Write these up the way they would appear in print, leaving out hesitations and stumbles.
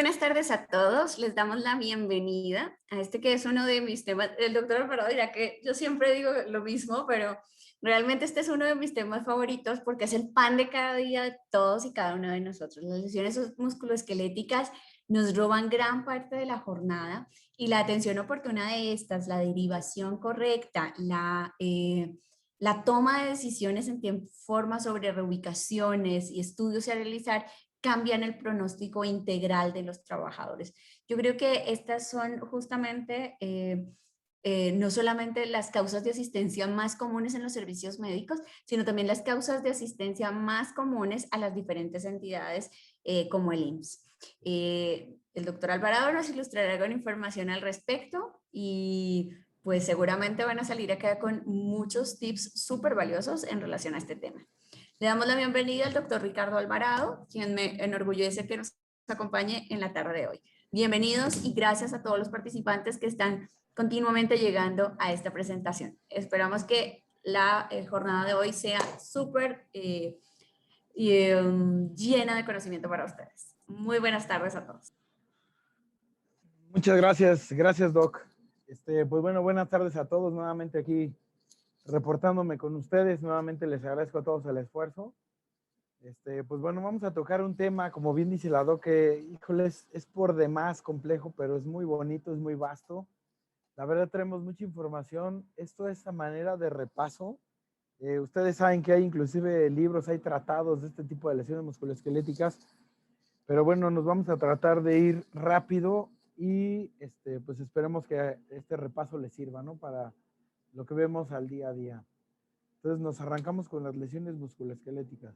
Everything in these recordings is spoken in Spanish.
buenas tardes a todos. Les damos la bienvenida a este que es uno de mis temas. El doctor Alvarado dirá que yo siempre digo lo mismo, pero realmente este es uno de mis temas favoritos porque es el pan de cada día de todos y cada uno de nosotros. Las lesiones musculoesqueléticas nos roban gran parte de la jornada y la atención oportuna de estas, la derivación correcta, la toma de decisiones en tiempo, forma sobre reubicaciones y estudios a realizar cambian el pronóstico integral de los trabajadores. Yo creo que estas son justamente no solamente las causas de asistencia más comunes en los servicios médicos, sino también las causas de asistencia más comunes a las diferentes entidades como el IMSS. El doctor Alvarado nos ilustrará con información al respecto y pues seguramente van a salir acá con muchos tips súper valiosos en relación a este tema. Le damos la bienvenida al doctor Ricardo Alvarado, quien me enorgullece que nos acompañe en la tarde de hoy. Bienvenidos y gracias a todos los participantes que están continuamente llegando a esta presentación. Esperamos que la jornada de hoy sea súper llena de conocimiento para ustedes. Muy buenas tardes a todos. Muchas gracias, gracias Doc. Pues bueno, buenas tardes a todos, nuevamente aquí reportándome con ustedes, nuevamente les agradezco a todos el esfuerzo. Pues bueno, vamos a tocar un tema, como bien dice la Doc, que híjole, es por demás complejo, pero es muy bonito, es muy vasto. La verdad tenemos mucha información, esto es a manera de repaso. Ustedes saben que hay inclusive libros, hay tratados de este tipo de lesiones musculoesqueléticas, pero bueno, nos vamos a tratar de ir rápido y pues esperemos que este repaso les sirva, ¿no? Para lo que vemos al día a día. Entonces nos arrancamos con las lesiones musculoesqueléticas.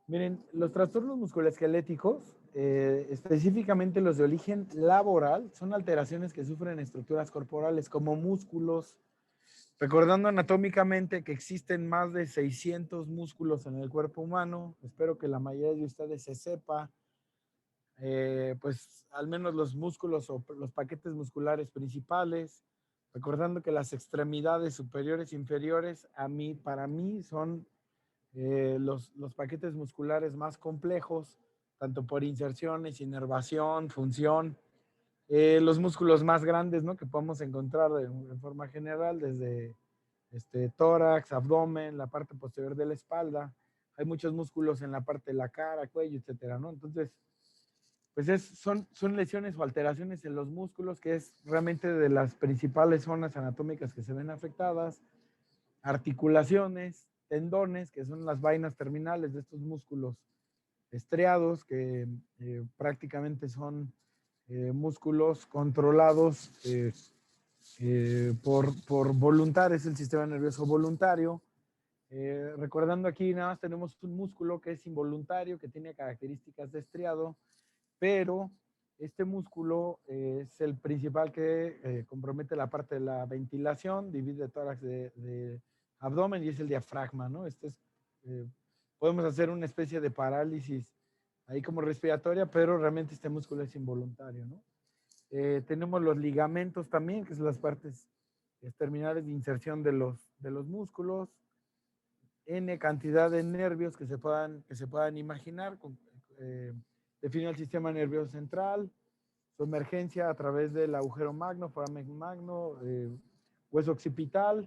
Miren, los trastornos musculoesqueléticos, específicamente los de origen laboral, son alteraciones que sufren estructuras corporales como músculos, recordando anatómicamente que existen más de 600 músculos en el cuerpo humano. Espero que la mayoría de ustedes se sepa, pues al menos los músculos o los paquetes musculares principales, recordando que las extremidades superiores e inferiores para mí son los paquetes musculares más complejos, tanto por inserciones, inervación, función. Los músculos más grandes, ¿no? Que podemos encontrar en forma general, desde tórax, abdomen, la parte posterior de la espalda. Hay muchos músculos en la parte de la cara, cuello, etcétera, ¿no? Entonces, pues son lesiones o alteraciones en los músculos, que es realmente de las principales zonas anatómicas que se ven afectadas. Articulaciones, tendones, que son las vainas terminales de estos músculos estriados, que prácticamente son músculos controlados por voluntad, es el sistema nervioso voluntario. Recordando aquí, nada más tenemos un músculo que es involuntario, que tiene características de estriado, pero este músculo es el principal que compromete la parte de la ventilación, divide el tórax de abdomen y es el diafragma, ¿no? Podemos hacer una especie de parálisis ahí como respiratoria, pero realmente este músculo es involuntario, ¿no? Tenemos los ligamentos también, que son las partes terminales de inserción de los músculos, N cantidad de nervios que se puedan imaginar, define el sistema nervioso central, su emergencia a través del agujero magno, foramen magno, hueso occipital.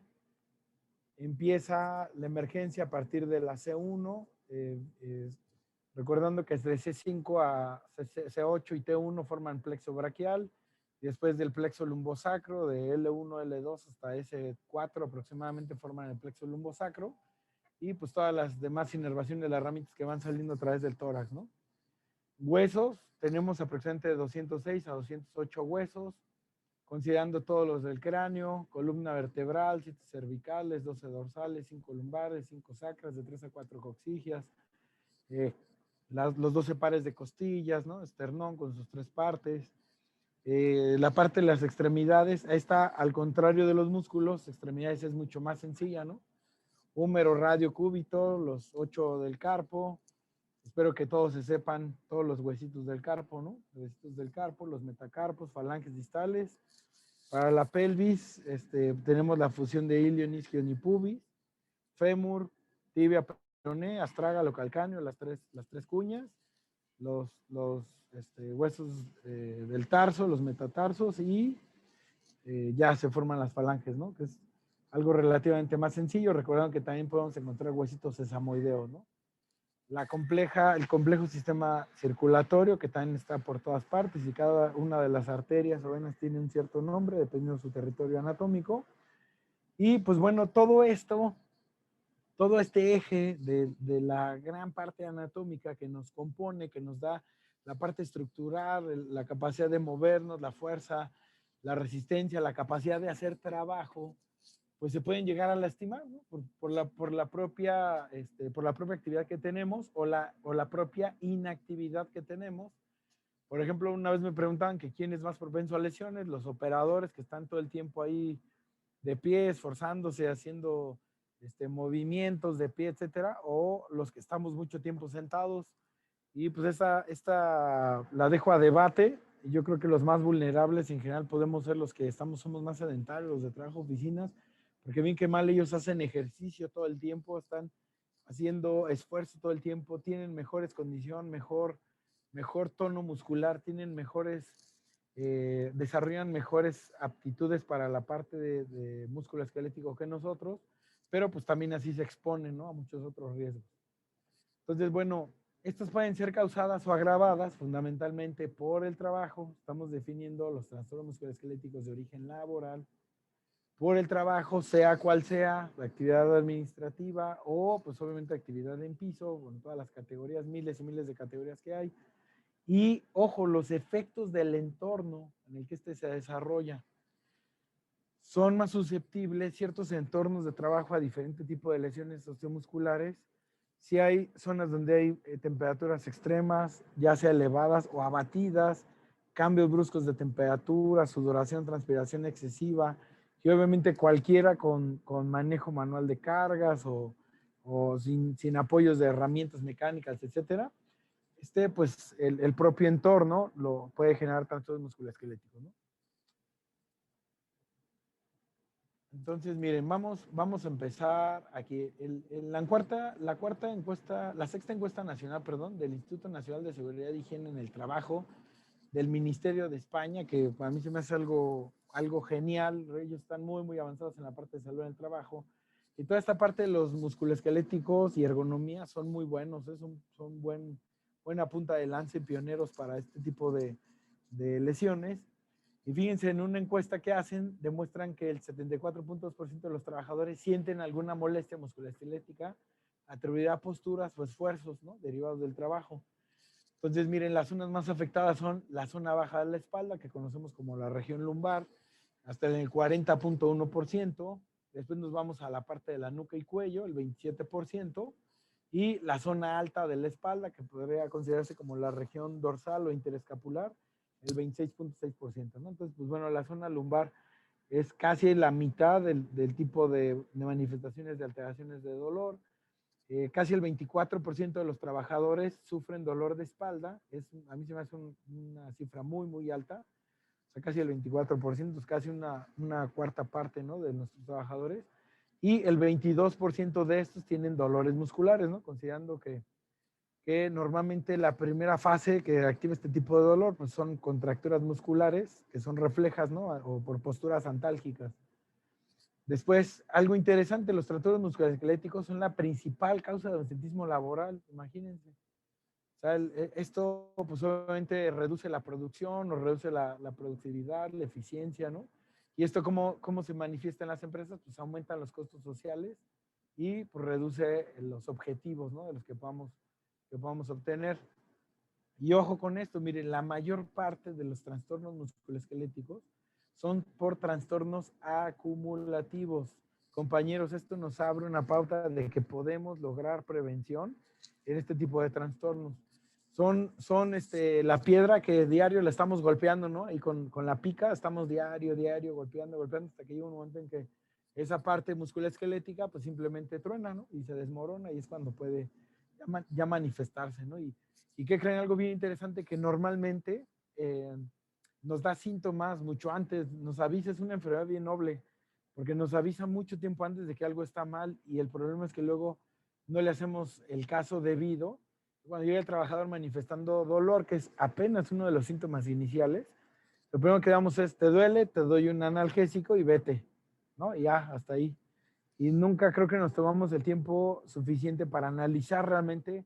Empieza la emergencia a partir de la C1, recordando que de C5 a C8 y T1 forman plexo braquial, y después del plexo lumbosacro, de L1, L2 hasta S4 aproximadamente forman el plexo lumbosacro, y pues todas las demás inervaciones de las ramitas que van saliendo a través del tórax, ¿no? Huesos, tenemos aproximadamente de 206 a 208 huesos, considerando todos los del cráneo, columna vertebral, 7 cervicales, 12 dorsales, 5 lumbares, 5 sacras, de 3 a 4 coxígeas, los 12 pares de costillas, ¿no? Esternón con sus 3 partes. La parte de las extremidades, esta al contrario de los músculos, extremidades es mucho más sencilla, ¿no? Húmero, radio, cúbito, los 8 del carpo. Espero que todos se sepan todos los huesitos del carpo, ¿no? Los huesitos del carpo, los metacarpos, falanges distales. Para la pelvis, tenemos la fusión de ilion, isquion y pubis, fémur, tibia, peroné, astrágalo, calcáneo, las tres cuñas. los huesos del tarso, los metatarsos, y ya se forman las falanges, ¿no? Que es algo relativamente más sencillo. Recuerden que también podemos encontrar huesitos sesamoideos, ¿no? El complejo sistema circulatorio, que también está por todas partes, y cada una de las arterias o venas tiene un cierto nombre, dependiendo de su territorio anatómico. Y pues bueno, todo esto, todo este eje de la gran parte anatómica que nos compone, que nos da la parte estructural, la capacidad de movernos, la fuerza, la resistencia, la capacidad de hacer trabajo, pues se pueden llegar a lastimar, ¿no? Por la propia actividad que tenemos, o la propia inactividad que tenemos. Por ejemplo, una vez me preguntaban que quién es más propenso a lesiones, los operadores que están todo el tiempo ahí de pie, esforzándose, haciendo movimientos de pie, etcétera, o los que estamos mucho tiempo sentados. Y pues esta la dejo a debate. Y yo creo que los más vulnerables en general podemos ser los que somos más sedentarios, los de trabajo, oficinas, porque bien que mal ellos hacen ejercicio todo el tiempo, están haciendo esfuerzo todo el tiempo, tienen mejores condiciones, mejor tono muscular, tienen desarrollan mejores aptitudes para la parte de músculo esquelético que nosotros, pero pues también así se exponen, ¿no?, a muchos otros riesgos. Entonces, bueno, estas pueden ser causadas o agravadas fundamentalmente por el trabajo. Estamos definiendo los trastornos musculoesqueléticos de origen laboral, por el trabajo, sea cual sea, la actividad administrativa o pues obviamente actividad en piso, con todas las categorías, miles y miles de categorías que hay. Y ojo, los efectos del entorno en el que se desarrolla. Son más susceptibles ciertos entornos de trabajo a diferente tipo de lesiones osteomusculares. Si hay zonas donde hay temperaturas extremas, ya sea elevadas o abatidas, cambios bruscos de temperatura, sudoración, transpiración excesiva, y obviamente cualquiera con manejo manual de cargas o sin apoyos de herramientas mecánicas, etcétera, pues el propio entorno lo puede generar trastornos musculoesqueléticos, ¿no? Entonces, miren, vamos a empezar aquí. La sexta encuesta nacional, perdón, del Instituto Nacional de Seguridad e Higiene en el Trabajo, del Ministerio de España, que para mí se me hace algo genial. Ellos están muy, muy avanzados en la parte de salud en el trabajo. Y toda esta parte de los musculoesqueléticos y ergonomía son muy buenos, son buena punta de lanza y pioneros para este tipo de lesiones. Y fíjense, en una encuesta que hacen, demuestran que el 74.2% de los trabajadores sienten alguna molestia musculoesquelética atribuida a posturas o esfuerzos, ¿no?, derivados del trabajo. Entonces, miren, las zonas más afectadas son la zona baja de la espalda, que conocemos como la región lumbar, hasta el 40.1%. Después nos vamos a la parte de la nuca y cuello, el 27%. Y la zona alta de la espalda, que podría considerarse como la región dorsal o interescapular, el 26.6%, ¿no? Entonces, pues bueno, la zona lumbar es casi la mitad del tipo de manifestaciones de alteraciones de dolor. Casi el 24% de los trabajadores sufren dolor de espalda. A mí se me hace una cifra muy, muy alta. O sea, casi el 24%, es casi una cuarta parte, ¿no?, de nuestros trabajadores. Y el 22% de estos tienen dolores musculares, ¿no?, considerando que normalmente la primera fase que activa este tipo de dolor pues son contracturas musculares, que son reflejas, ¿no?, o por posturas antálgicas. Después, algo interesante, los trastornos musculoesqueléticos son la principal causa de ausentismo laboral, imagínense. O sea, esto pues obviamente reduce la producción o reduce la productividad, la eficiencia, ¿no? Y esto ¿cómo se manifiesta en las empresas? Pues aumentan los costos sociales y pues reduce los objetivos, ¿no?, de los que podamos obtener. Y ojo con esto, miren, la mayor parte de los trastornos musculoesqueléticos son por trastornos acumulativos. Compañeros, esto nos abre una pauta de que podemos lograr prevención en este tipo de trastornos. Son la piedra que diario la estamos golpeando, ¿no? Y con la pica estamos diario, golpeando, hasta que llega un momento en que esa parte musculoesquelética pues simplemente truena, ¿no? Y se desmorona, y es cuando puede ya manifestarse, ¿no? ¿Y qué creen? Algo bien interesante, que normalmente nos da síntomas mucho antes, nos avisa, es una enfermedad bien noble, porque nos avisa mucho tiempo antes de que algo está mal, y el problema es que luego no le hacemos el caso debido Cuando llega el trabajador manifestando dolor, que es apenas uno de los síntomas iniciales, lo primero que damos es, te duele, te doy un analgésico y vete, ¿no? Y ya, hasta ahí. Y nunca creo que nos tomamos el tiempo suficiente para analizar realmente,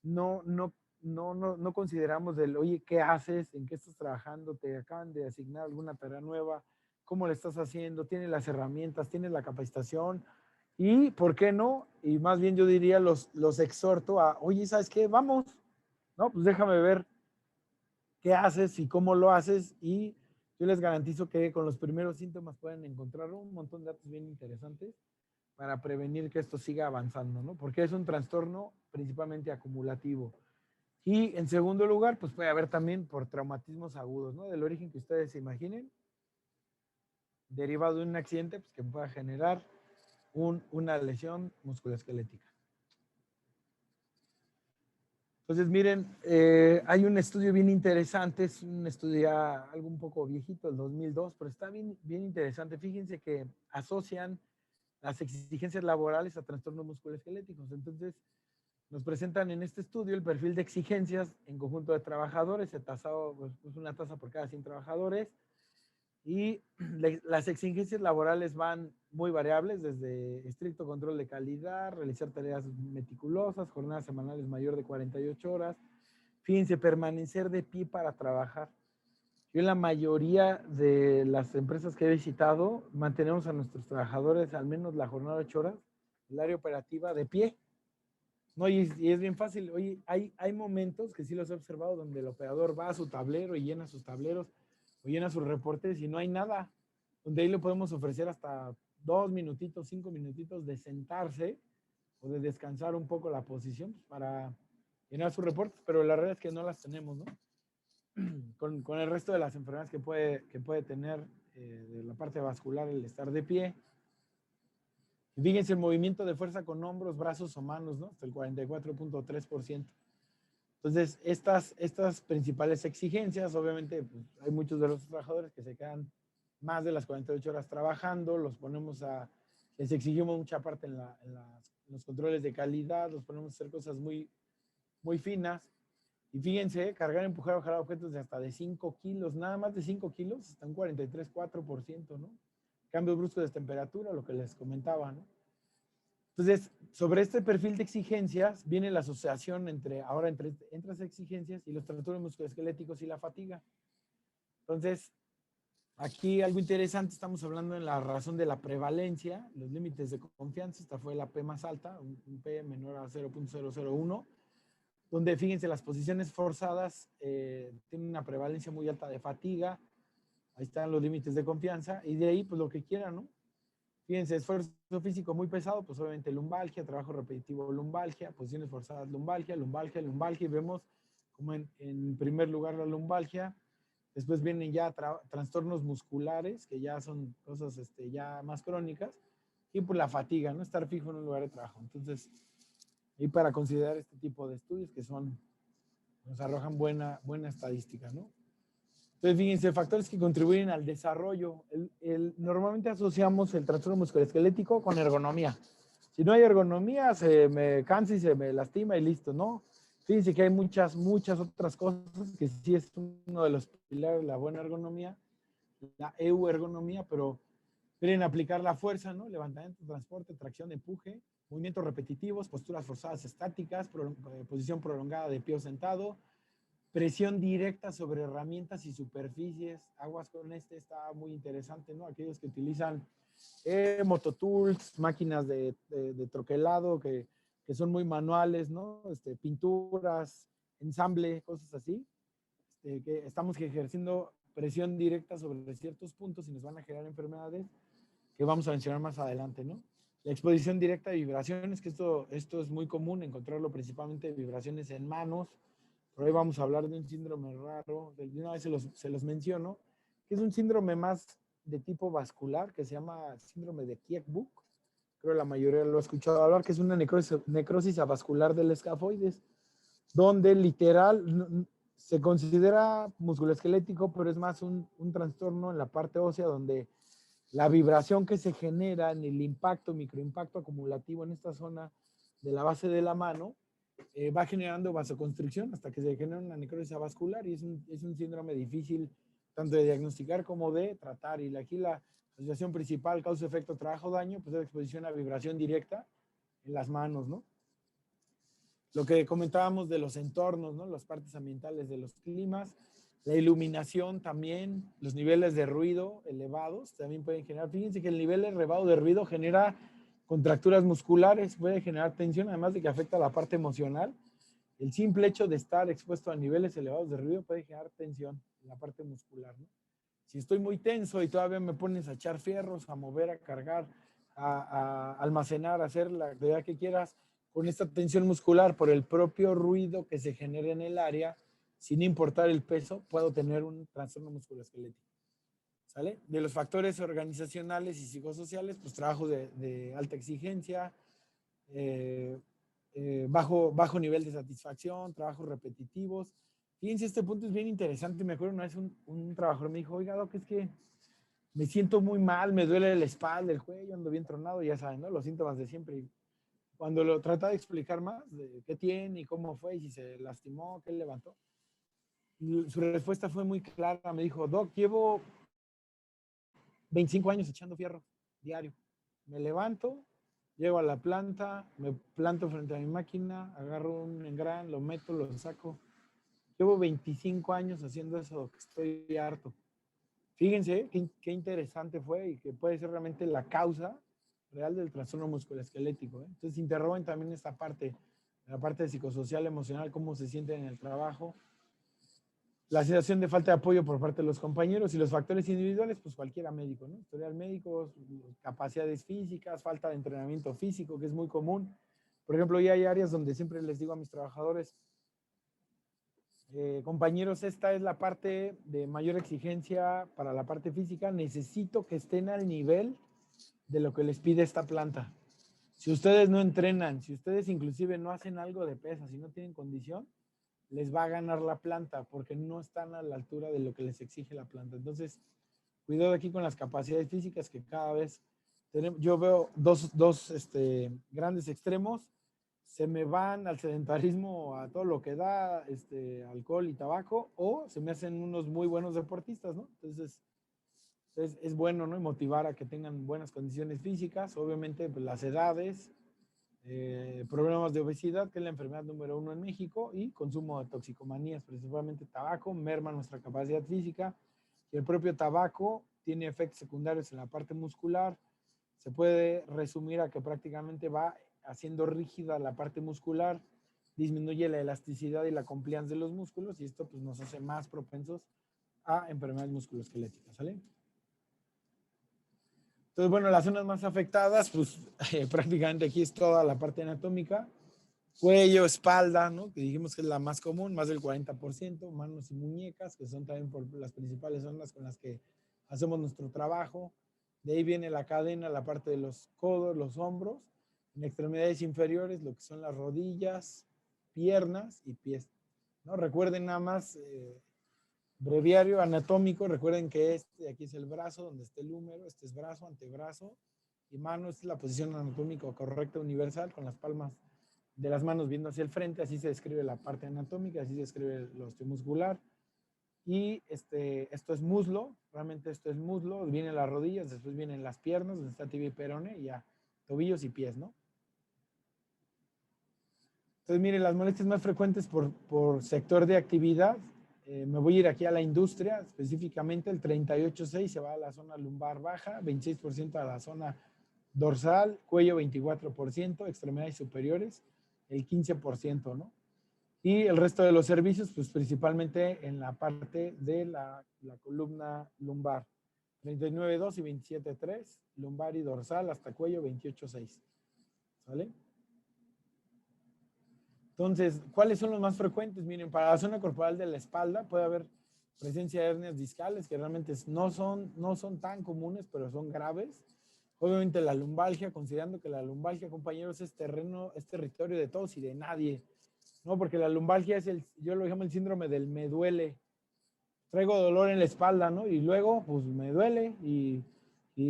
no, no, no consideramos del, oye, ¿qué haces? ¿En qué estás trabajando? ¿Te acaban de asignar alguna tarea nueva? ¿Cómo le estás haciendo? ¿Tienes las herramientas? ¿Tienes la capacitación? Y, ¿por qué no? Y más bien yo diría, los exhorto a, oye, ¿sabes qué? Vamos, ¿no? Pues déjame ver qué haces y cómo lo haces y yo les garantizo que con los primeros síntomas pueden encontrar un montón de datos bien interesantes para prevenir que esto siga avanzando, ¿no? Porque es un trastorno principalmente acumulativo. Y en segundo lugar, pues puede haber también por traumatismos agudos, ¿no? Del origen que ustedes se imaginen, derivado de un accidente, pues que pueda generar una lesión musculoesquelética. Entonces, miren, hay un estudio bien interesante, es un estudio algo un poco viejito, el 2002, pero está bien, bien interesante. Fíjense que asocian las exigencias laborales a trastornos musculoesqueléticos. Entonces, nos presentan en este estudio el perfil de exigencias en conjunto de trabajadores, se tasado, pues, una tasa por cada 100 trabajadores, y las exigencias laborales van muy variables, desde estricto control de calidad, realizar tareas meticulosas, jornadas semanales mayor de 48 horas. Fíjense, permanecer de pie para trabajar. Yo en la mayoría de las empresas que he visitado, mantenemos a nuestros trabajadores al menos la jornada de 8 horas, el área operativa de pie. No, y es bien fácil. Oye, hay momentos que sí los he observado donde el operador va a su tablero y llena sus tableros o llena sus reportes y no hay nada. Donde ahí le podemos ofrecer hasta 2 minutitos, 5 minutitos de sentarse o de descansar un poco la posición pues, para llenar sus reportes, pero la realidad es que no las tenemos, ¿no? Con el resto de las enfermedades que puede tener de la parte vascular el estar de pie. Y fíjense el movimiento de fuerza con hombros, brazos o manos, ¿no? Hasta el 44.3%. Entonces, estas principales exigencias, obviamente, pues, hay muchos de los trabajadores que se quedan más de las 48 horas trabajando, les exigimos mucha parte en los controles de calidad, los ponemos a hacer cosas muy, muy finas. Y fíjense, cargar, empujar o jalar objetos de hasta de 5 kilos, nada más de 5 kilos, está un 43,4%, ¿no? Cambios bruscos de temperatura, lo que les comentaba, ¿no? Entonces, sobre este perfil de exigencias viene la asociación entre las exigencias y los trastornos musculoesqueléticos y la fatiga. Entonces, aquí algo interesante, estamos hablando en la razón de la prevalencia, los límites de confianza, esta fue la P más alta, un P menor a 0.001, donde fíjense las posiciones forzadas tienen una prevalencia muy alta de fatiga, ahí están los límites de confianza, y de ahí pues lo que quieran, ¿no? Fíjense, esfuerzo físico muy pesado, pues obviamente lumbalgia, trabajo repetitivo lumbalgia, posiciones forzadas lumbalgia, lumbalgia, lumbalgia, y vemos como en primer lugar la lumbalgia, después vienen ya trastornos musculares, que ya son cosas ya más crónicas, y por la fatiga, ¿no? Estar fijo en un lugar de trabajo. Entonces, y para considerar este tipo de estudios que nos arrojan buena estadística, ¿no? Entonces, fíjense, factores que contribuyen al desarrollo. Normalmente asociamos el trastorno musculoesquelético con ergonomía. Si no hay ergonomía, se me cansa y se me lastima y listo, ¿no? Fíjense que hay muchas otras cosas que sí es uno de los pilares de la buena ergonomía, la euergonomía, pero quieren aplicar la fuerza, ¿no? Levantamiento, transporte, tracción, empuje, movimientos repetitivos, posturas forzadas estáticas, posición prolongada de pie o sentado, presión directa sobre herramientas y superficies. Aguas con está muy interesante, ¿no? Aquellos que utilizan mototools, máquinas de troquelado que son muy manuales, ¿no? Pinturas, ensamble, cosas así. Que estamos ejerciendo presión directa sobre ciertos puntos y nos van a generar enfermedades que vamos a mencionar más adelante, ¿no? La exposición directa a vibraciones, que esto es muy común encontrarlo principalmente vibraciones en manos. Por ahí vamos a hablar de un síndrome raro, de una vez se los menciono, que es un síndrome más de tipo vascular, que se llama síndrome de Kiekbuch. Creo que la mayoría lo ha escuchado hablar, que es una necrosis avascular del escafoides, donde literal se considera musculoesquelético, pero es más un trastorno en la parte ósea, donde la vibración que se genera en el impacto, microimpacto acumulativo en esta zona de la base de la mano, va generando vasoconstricción hasta que se genera una necrosis vascular y es un síndrome difícil tanto de diagnosticar como de tratar. Y aquí la asociación principal, causa-efecto, trabajo-daño, pues es la exposición a vibración directa en las manos, ¿no? Lo que comentábamos de los entornos, ¿no? Las partes ambientales de los climas, la iluminación también, los niveles de ruido elevados también pueden generar. Fíjense que el nivel elevado de ruido genera contracturas musculares, puede generar tensión, además de que afecta la parte emocional. El simple hecho de estar expuesto a niveles elevados de ruido puede generar tensión en la parte muscular, ¿no? Si estoy muy tenso y todavía me pones a echar fierros, a mover, a cargar, a almacenar, a hacer la actividad que quieras, con esta tensión muscular por el propio ruido que se genera en el área, sin importar el peso, puedo tener un trastorno musculoesquelético. ¿Sale? De los factores organizacionales y psicosociales, pues trabajo de alta exigencia, bajo nivel de satisfacción, trabajos repetitivos. Fíjense, este punto es bien interesante. Me acuerdo una vez un trabajador me dijo, oiga, Doc, es que me siento muy mal, me duele la espalda, el cuello, ando bien tronado, ya saben, ¿no? Los síntomas de siempre. Cuando lo trata de explicar más de qué tiene y cómo fue y si se lastimó, qué levantó, su respuesta fue muy clara. Me dijo, Doc, llevo 25 años echando fierro diario. Me levanto, llego a la planta, me planto frente a mi máquina, agarro un engran, lo meto, lo saco. Llevo 25 años haciendo eso, que estoy harto. Fíjense qué interesante fue y que puede ser realmente la causa real del trastorno musculoesquelético. Entonces, interrogan también esta parte, la parte psicosocial, emocional, cómo se sienten en el trabajo, la sensación de falta de apoyo por parte de los compañeros y los factores individuales, pues cualquiera médico, ¿no? Historial médico, capacidades físicas, falta de entrenamiento físico, que es muy común. Por ejemplo, ya hay áreas donde siempre les digo a mis trabajadores, compañeros, esta es la parte de mayor exigencia para la parte física. Necesito que estén al nivel de lo que les pide esta planta. Si ustedes no entrenan, si ustedes inclusive no hacen algo de pesas, si no tienen condición, les va a ganar la planta porque no están a la altura de lo que les exige la planta. Entonces, cuidado aquí con las capacidades físicas que cada vez tenemos. Yo veo dos grandes extremos. Se me van al sedentarismo, a todo lo que da alcohol y tabaco, o se me hacen unos muy buenos deportistas, ¿no? Entonces, es bueno, ¿no? Y motivar a que tengan buenas condiciones físicas. Obviamente, pues, las edades, problemas de obesidad, que es la enfermedad número 1 en México, y consumo de toxicomanías, principalmente tabaco, merma nuestra capacidad física. Y el propio tabaco tiene efectos secundarios en la parte muscular. Se puede resumir a que prácticamente va haciendo rígida la parte muscular, disminuye la elasticidad y la compliance de los músculos, y esto pues, nos hace más propensos a enfermedades musculoesqueléticas, ¿sale? Entonces, bueno, las zonas más afectadas, pues prácticamente aquí es toda la parte anatómica, cuello, espalda, ¿no? Que dijimos que es la más común, más del 40%, manos y muñecas, que son también por las principales zonas con las que hacemos nuestro trabajo. De ahí viene la cadena, la parte de los codos, los hombros, en extremidades inferiores, lo que son las rodillas, piernas y pies, ¿no? Recuerden nada más, breviario anatómico, recuerden que aquí es el brazo, donde está el húmero, este es brazo, antebrazo y mano. Esta es la posición anatómica correcta universal, con las palmas de las manos viendo hacia el frente. Así se describe la parte anatómica, así se describe lo osteomuscular. Y esto es muslo, realmente esto es muslo, vienen las rodillas, después vienen las piernas, donde está tibia y perone, y ya tobillos y pies, ¿no? Entonces, miren, las molestias más frecuentes por sector de actividad. Me voy a ir aquí a la industria, específicamente el 38.6 se va a la zona lumbar baja, 26% a la zona dorsal, cuello 24%, extremidades superiores el 15%, ¿no? Y el resto de los servicios, pues principalmente en la parte de la columna lumbar, 39.2 y 27.3, lumbar y dorsal hasta cuello 28.6, ¿sale? Entonces, ¿cuáles son los más frecuentes? Miren, para la zona corporal de la espalda puede haber presencia de hernias discales que realmente no son tan comunes, pero son graves. Obviamente la lumbalgia, considerando que la lumbalgia, compañeros, es territorio de todos y de nadie, ¿no? Porque la lumbalgia yo lo llamo el síndrome del me duele. Traigo dolor en la espalda, ¿no? Y luego, pues me duele y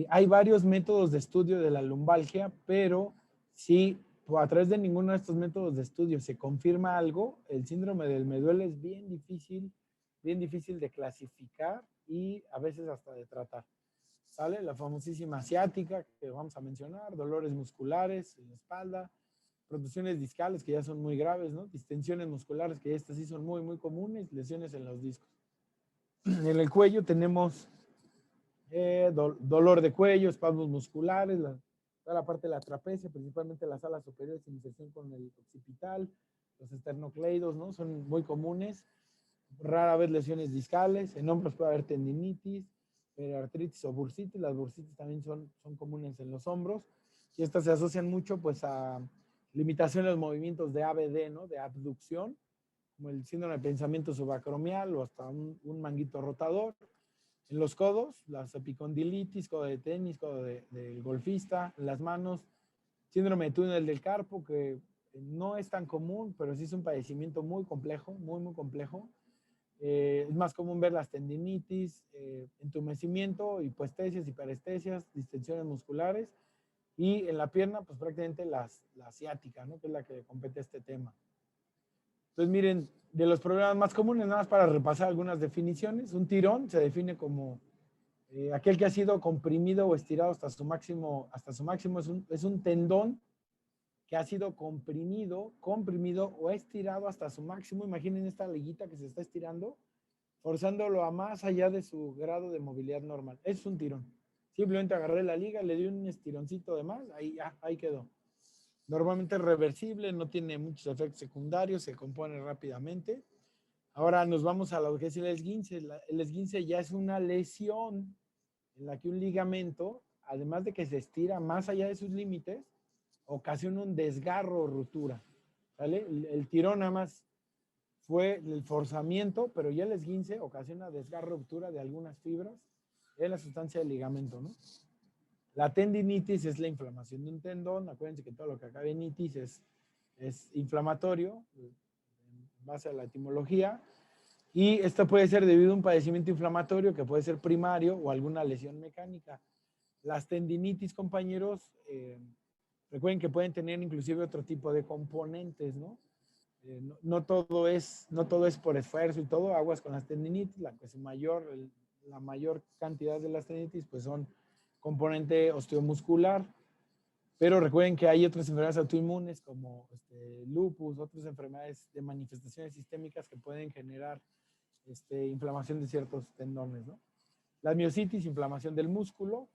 hay varios métodos de estudio de la lumbalgia, pero sí pues, a través de ninguno de estos métodos de estudio se confirma algo, el síndrome del me duele es bien difícil de clasificar y a veces hasta de tratar. ¿Sale? La famosísima ciática que vamos a mencionar, dolores musculares en la espalda, protusiones discales que ya son muy graves, ¿no? Distensiones musculares que estas sí son muy, muy comunes, lesiones en los discos. En el cuello tenemos dolor de cuello, espasmos musculares, toda la parte de la trapecia, principalmente las alas superiores, inserción con el occipital, los esternocleidos, ¿no? Son muy comunes. Rara vez lesiones discales. En hombros puede haber tendinitis, periartritis o bursitis. Las bursitis también son comunes en los hombros. Y estas se asocian mucho pues a limitación en los movimientos de ABD, ¿no? De abducción, como el síndrome de pensamiento subacromial o hasta un manguito rotador. En los codos, las epicondilitis, codo de tenis, codo del golfista. En las manos, síndrome de túnel del carpo, que no es tan común, pero sí es un padecimiento muy complejo, muy, muy complejo. Es más común ver las tendinitis, entumecimiento, hipoestesias, hiperestesias, distensiones musculares. Y en la pierna, pues prácticamente la ciática, ¿no? Que es la que compete este tema. Entonces, miren, de los problemas más comunes, nada más para repasar algunas definiciones, un tirón se define como aquel que ha sido comprimido o estirado hasta su máximo es un tendón que ha sido comprimido o estirado hasta su máximo. Imaginen esta liguita que se está estirando, forzándolo a más allá de su grado de movilidad normal. Es un tirón. Simplemente agarré la liga, le di un estironcito de más, ahí quedó. Normalmente es reversible, no tiene muchos efectos secundarios, se compone rápidamente. Ahora nos vamos a lo que es el esguince. El esguince ya es una lesión en la que un ligamento, además de que se estira más allá de sus límites, ocasiona un desgarro o ruptura. ¿Vale? El tirón nada más fue el forzamiento, pero ya el esguince ocasiona desgarro, ruptura de algunas fibras en la sustancia del ligamento, ¿no? La tendinitis es la inflamación de un tendón. Acuérdense que todo lo que acabe en itis es inflamatorio, en base a la etimología. Y esto puede ser debido a un padecimiento inflamatorio que puede ser primario o alguna lesión mecánica. Las tendinitis, compañeros, recuerden que pueden tener inclusive otro tipo de componentes, ¿no? No todo es por esfuerzo y todo, aguas con las tendinitis, la mayor cantidad de las tendinitis pues son componente osteomuscular, pero recuerden que hay otras enfermedades autoinmunes como lupus, otras enfermedades de manifestaciones sistémicas que pueden generar inflamación de ciertos tendones, ¿no? La miositis, inflamación del músculo,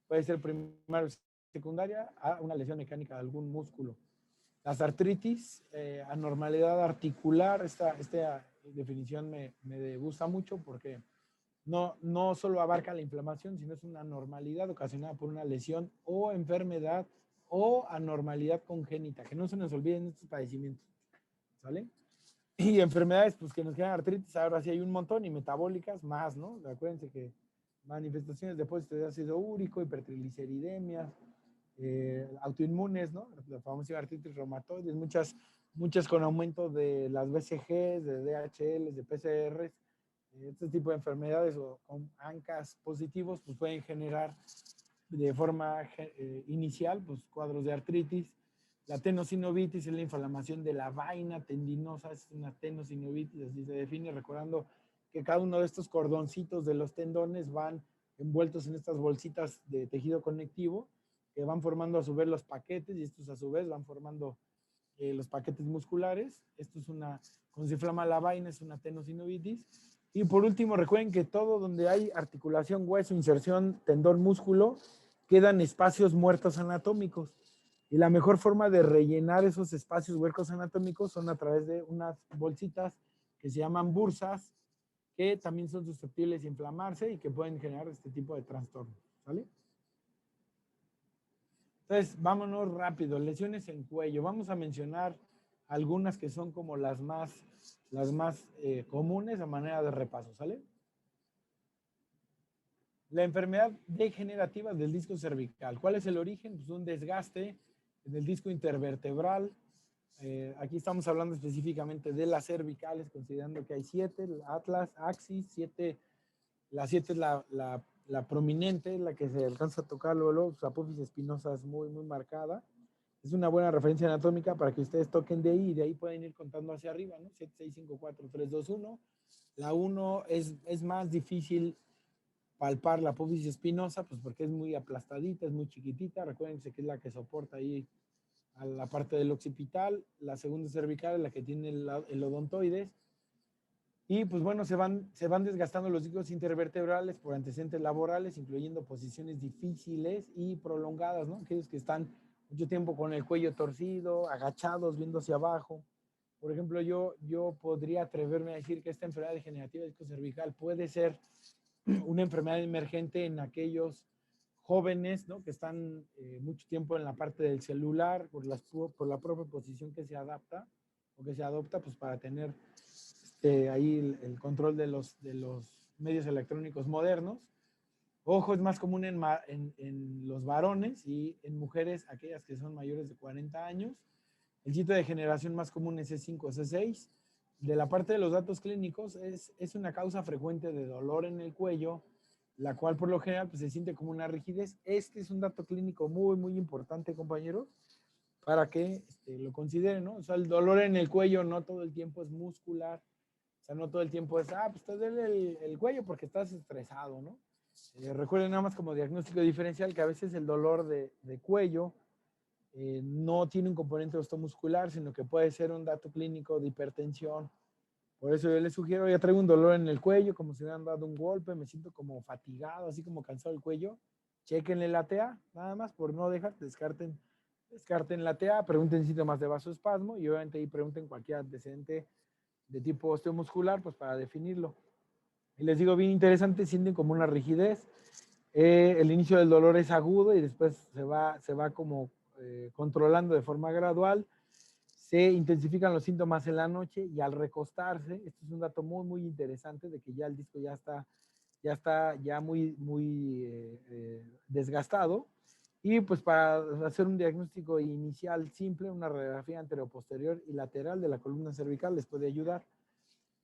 puede ser primaria o secundaria a una lesión mecánica de algún músculo. Las artritis, anormalidad articular, esta definición me gusta mucho porque no solo abarca la inflamación, sino es una anormalidad ocasionada por una lesión o enfermedad o anormalidad congénita, que no se nos olviden estos padecimientos, ¿sale? Y enfermedades pues, que nos generan artritis, ahora sí hay un montón, y metabólicas más, ¿no? Acuérdense que manifestaciones de depósito de ácido úrico, hipertrigliceridemias, autoinmunes, ¿no? La famosa artritis reumatoide, muchas con aumento de las BCGs, de DHLs, de PCRs. Este tipo de enfermedades o con ANCAs positivos pues pueden generar de forma inicial pues cuadros de artritis. La tenosinovitis es la inflamación de la vaina tendinosa, es una tenosinovitis, así se define, recordando que cada uno de estos cordoncitos de los tendones van envueltos en estas bolsitas de tejido conectivo que van formando a su vez los paquetes y estos a su vez van formando los paquetes musculares. Esto es cuando se inflama la vaina es una tenosinovitis. Y por último, recuerden que todo donde hay articulación, hueso, inserción, tendón, músculo, quedan espacios muertos anatómicos. Y la mejor forma de rellenar esos espacios huecos anatómicos son a través de unas bolsitas que se llaman bursas, que también son susceptibles de inflamarse y que pueden generar este tipo de trastornos. ¿Vale? Entonces, vámonos rápido. Lesiones en cuello. Vamos a mencionar algunas que son como las más comunes a manera de repaso, ¿sale? La enfermedad degenerativa del disco cervical. ¿Cuál es el origen? Pues un desgaste en el disco intervertebral. Aquí estamos hablando específicamente de las cervicales, considerando que hay 7, Atlas, Axis, 7. La 7 es la prominente, la que se alcanza a tocar luego, su apófisis espinosa es muy, muy marcada. Es una buena referencia anatómica para que ustedes toquen de ahí y de ahí pueden ir contando hacia arriba, ¿no? 7, 6, 5, 4, 3, 2, 1. La 1 es más difícil palpar la apófisis espinosa, pues porque es muy aplastadita, es muy chiquitita. Recuérdense que es la que soporta ahí a la parte del occipital. La segunda cervical es la que tiene el odontoides. Y pues bueno, se van desgastando los discos intervertebrales por antecedentes laborales, incluyendo posiciones difíciles y prolongadas, ¿no? Aquellos que están mucho tiempo con el cuello torcido, agachados, viendo hacia abajo. Por ejemplo, yo podría atreverme a decir que esta enfermedad degenerativa del disco cervical puede ser una enfermedad emergente en aquellos jóvenes, ¿no? Que están mucho tiempo en la parte del celular por la propia posición que se adapta o que se adopta pues para tener ahí el control de los medios electrónicos modernos. Ojo, es más común en los varones y en mujeres, aquellas que son mayores de 40 años. El sitio de generación más común es C5 o C6. De la parte de los datos clínicos, es una causa frecuente de dolor en el cuello, la cual por lo general pues, se siente como una rigidez. Este es un dato clínico muy, muy importante, compañeros, para que lo consideren, ¿no? O sea, el dolor en el cuello no todo el tiempo es muscular, o sea, no todo el tiempo es, pues te duele el cuello porque estás estresado, ¿no? Recuerden nada más como diagnóstico diferencial que a veces el dolor de cuello no tiene un componente osteomuscular, sino que puede ser un dato clínico de hipertensión. Por eso yo les sugiero, ya traigo un dolor en el cuello, como si me han dado un golpe, me siento como fatigado, así como cansado el cuello. Chequenle la TA, nada más, por no dejar, descarten la TA, pregunten síntomas de vasoespasmo y obviamente ahí pregunten cualquier antecedente de tipo osteomuscular, pues para definirlo. Y les digo, bien interesante, sienten como una rigidez. El inicio del dolor es agudo y después se va como controlando de forma gradual. Se intensifican los síntomas en la noche y al recostarse, esto es un dato muy, muy interesante de que ya el disco ya muy, muy desgastado. Y pues para hacer un diagnóstico inicial simple, una radiografía anteroposterior y lateral de la columna cervical les puede ayudar.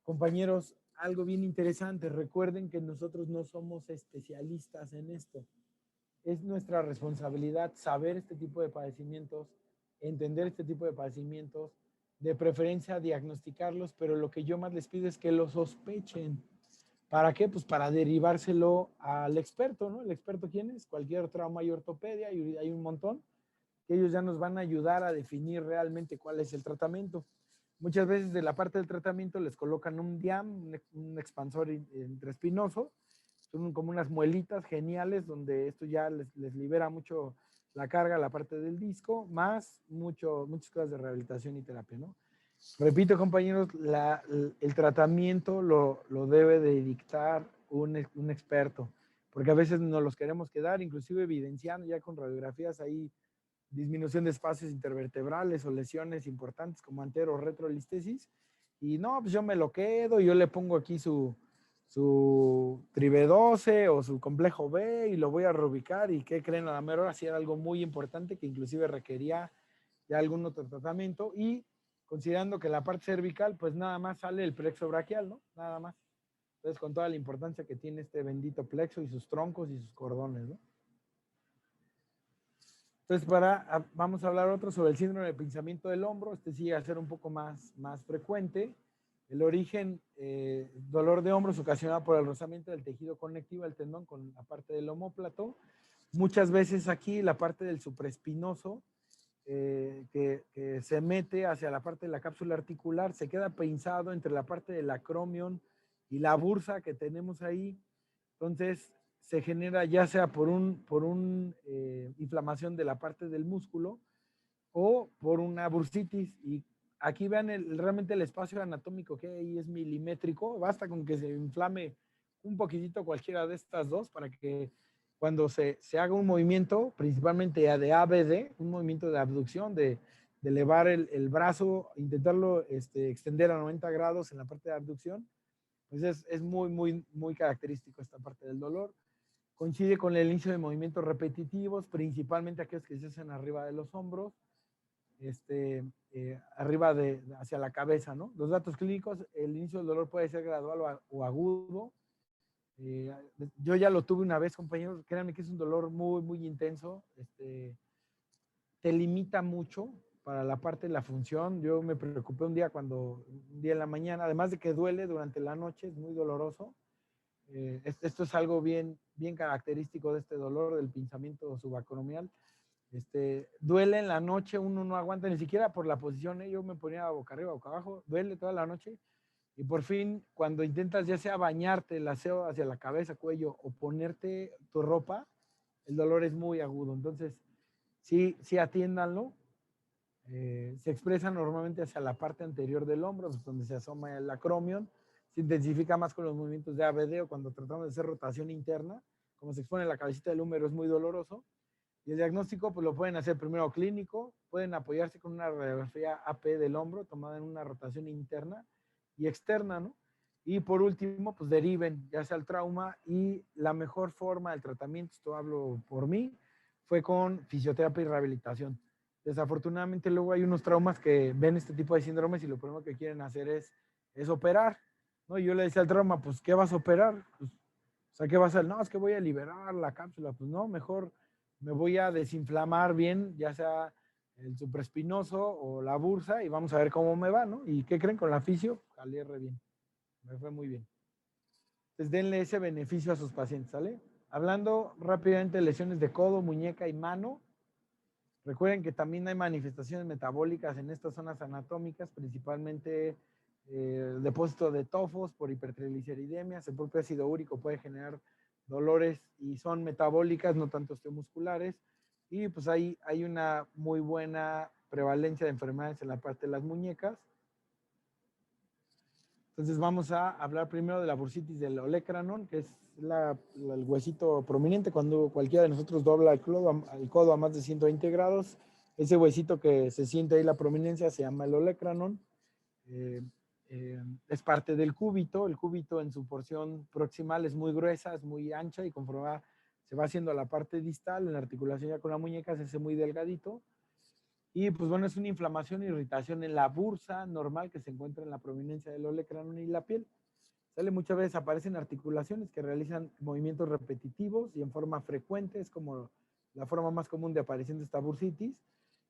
Compañeros, algo bien interesante, recuerden que nosotros no somos especialistas en esto. Es nuestra responsabilidad saber este tipo de padecimientos, entender este tipo de padecimientos, de preferencia diagnosticarlos, pero lo que yo más les pido es que lo sospechen. ¿Para qué? Pues para derivárselo al experto, ¿no? ¿El experto quién es? Cualquier trauma y ortopedia, y hay un montón, que ellos ya nos van a ayudar a definir realmente cuál es el tratamiento. Muchas veces de la parte del tratamiento les colocan un DIAM, un expansor intraespinoso, son como unas muelitas geniales donde esto ya les libera mucho la carga, la parte del disco, más muchas cosas de rehabilitación y terapia, ¿no? Repito, compañeros, el tratamiento lo debe de dictar un experto, porque a veces nos los queremos quedar, inclusive evidenciando ya con radiografías ahí disminución de espacios intervertebrales o lesiones importantes como antero o retrolistesis. Y no, pues yo me lo quedo, yo le pongo aquí su tribe 12 o su complejo B y lo voy a reubicar. ¿Y qué creen? A la mera hora sí era algo muy importante que inclusive requería ya algún otro tratamiento. Y considerando que la parte cervical, pues nada más sale el plexo braquial, ¿no? Nada más. Entonces, con toda la importancia que tiene este bendito plexo y sus troncos y sus cordones, ¿no? Entonces, vamos a hablar otro sobre el síndrome de pinzamiento del hombro. Este sí va a ser un poco más frecuente. El origen, dolor de hombros ocasionado por el rozamiento del tejido conectivo del tendón con la parte del omóplato. Muchas veces aquí la parte del supraespinoso que se mete hacia la parte de la cápsula articular, se queda pinzado entre la parte del acromion y la bursa que tenemos ahí. Entonces, se genera ya sea por un inflamación de la parte del músculo o por una bursitis. Y aquí vean realmente el espacio anatómico que ahí es milimétrico. Basta con que se inflame un poquitito cualquiera de estas dos para que cuando se haga un movimiento, principalmente de ABD, un movimiento de abducción, de elevar el brazo, intentarlo extender a 90 grados en la parte de abducción, pues es muy, muy, muy característico esta parte del dolor. Coincide con el inicio de movimientos repetitivos, principalmente aquellos que se hacen arriba de los hombros, arriba hacia la cabeza, ¿no? Los datos clínicos, el inicio del dolor puede ser gradual o agudo. Yo ya lo tuve una vez, compañeros, créanme que es un dolor muy, muy intenso. te limita mucho para la parte de la función. Yo me preocupé un día en la mañana, además de que duele durante la noche, es muy doloroso. Esto es algo bien, bien característico de este dolor, del pinzamiento subacromial. Duele en la noche, uno no aguanta ni siquiera por la posición, yo me ponía boca arriba, boca abajo, duele toda la noche y por fin cuando intentas ya sea bañarte, el aseo hacia la cabeza, cuello o ponerte tu ropa, el dolor es muy agudo. Entonces, sí, sí atiéndanlo. Se expresa normalmente hacia la parte anterior del hombro, pues, donde se asoma el acromion. Se intensifica más con los movimientos de ABD o cuando tratamos de hacer rotación interna. Como se expone la cabecita del húmero es muy doloroso. Y el diagnóstico pues lo pueden hacer primero clínico, pueden apoyarse con una radiografía AP del hombro tomada en una rotación interna y externa, ¿no? Y por último, pues deriven ya sea el trauma y la mejor forma del tratamiento, esto hablo por mí, fue con fisioterapia y rehabilitación. Desafortunadamente luego hay unos traumas que ven este tipo de síndromes y lo primero que quieren hacer es operar, ¿no? Y yo le decía al trauma, pues, ¿qué vas a operar? Pues, o sea, ¿qué vas a hacer? No, es que voy a liberar la cápsula. Pues no, mejor me voy a desinflamar bien, ya sea el supraespinoso o la bursa, y vamos a ver cómo me va, ¿no? ¿Y qué creen con la fisio? Jalé re bien, me fue muy bien. Entonces denle ese beneficio a sus pacientes, ¿sale? Hablando rápidamente de lesiones de codo, muñeca y mano, recuerden que también hay manifestaciones metabólicas en estas zonas anatómicas, principalmente el depósito de tofos por hipertrigliceridemias, el propio ácido úrico puede generar dolores y son metabólicas, no tanto osteomusculares, y pues hay una muy buena prevalencia de enfermedades en la parte de las muñecas. Entonces vamos a hablar primero de la bursitis del olecranon, que es el huesito prominente cuando cualquiera de nosotros dobla el codo a más de 120 grados. Ese huesito que se siente ahí la prominencia se llama el olecranon. Eh, es parte del cúbito. El cúbito en su porción proximal es muy gruesa, es muy ancha y conforme se va haciendo a la parte distal, en la articulación ya con la muñeca, se hace muy delgadito. Y pues bueno, es una inflamación e irritación en la bursa normal que se encuentra en la prominencia del olecranon y la piel. ¿Sale? Muchas veces aparecen articulaciones que realizan movimientos repetitivos y en forma frecuente, es como la forma más común de aparición de esta bursitis.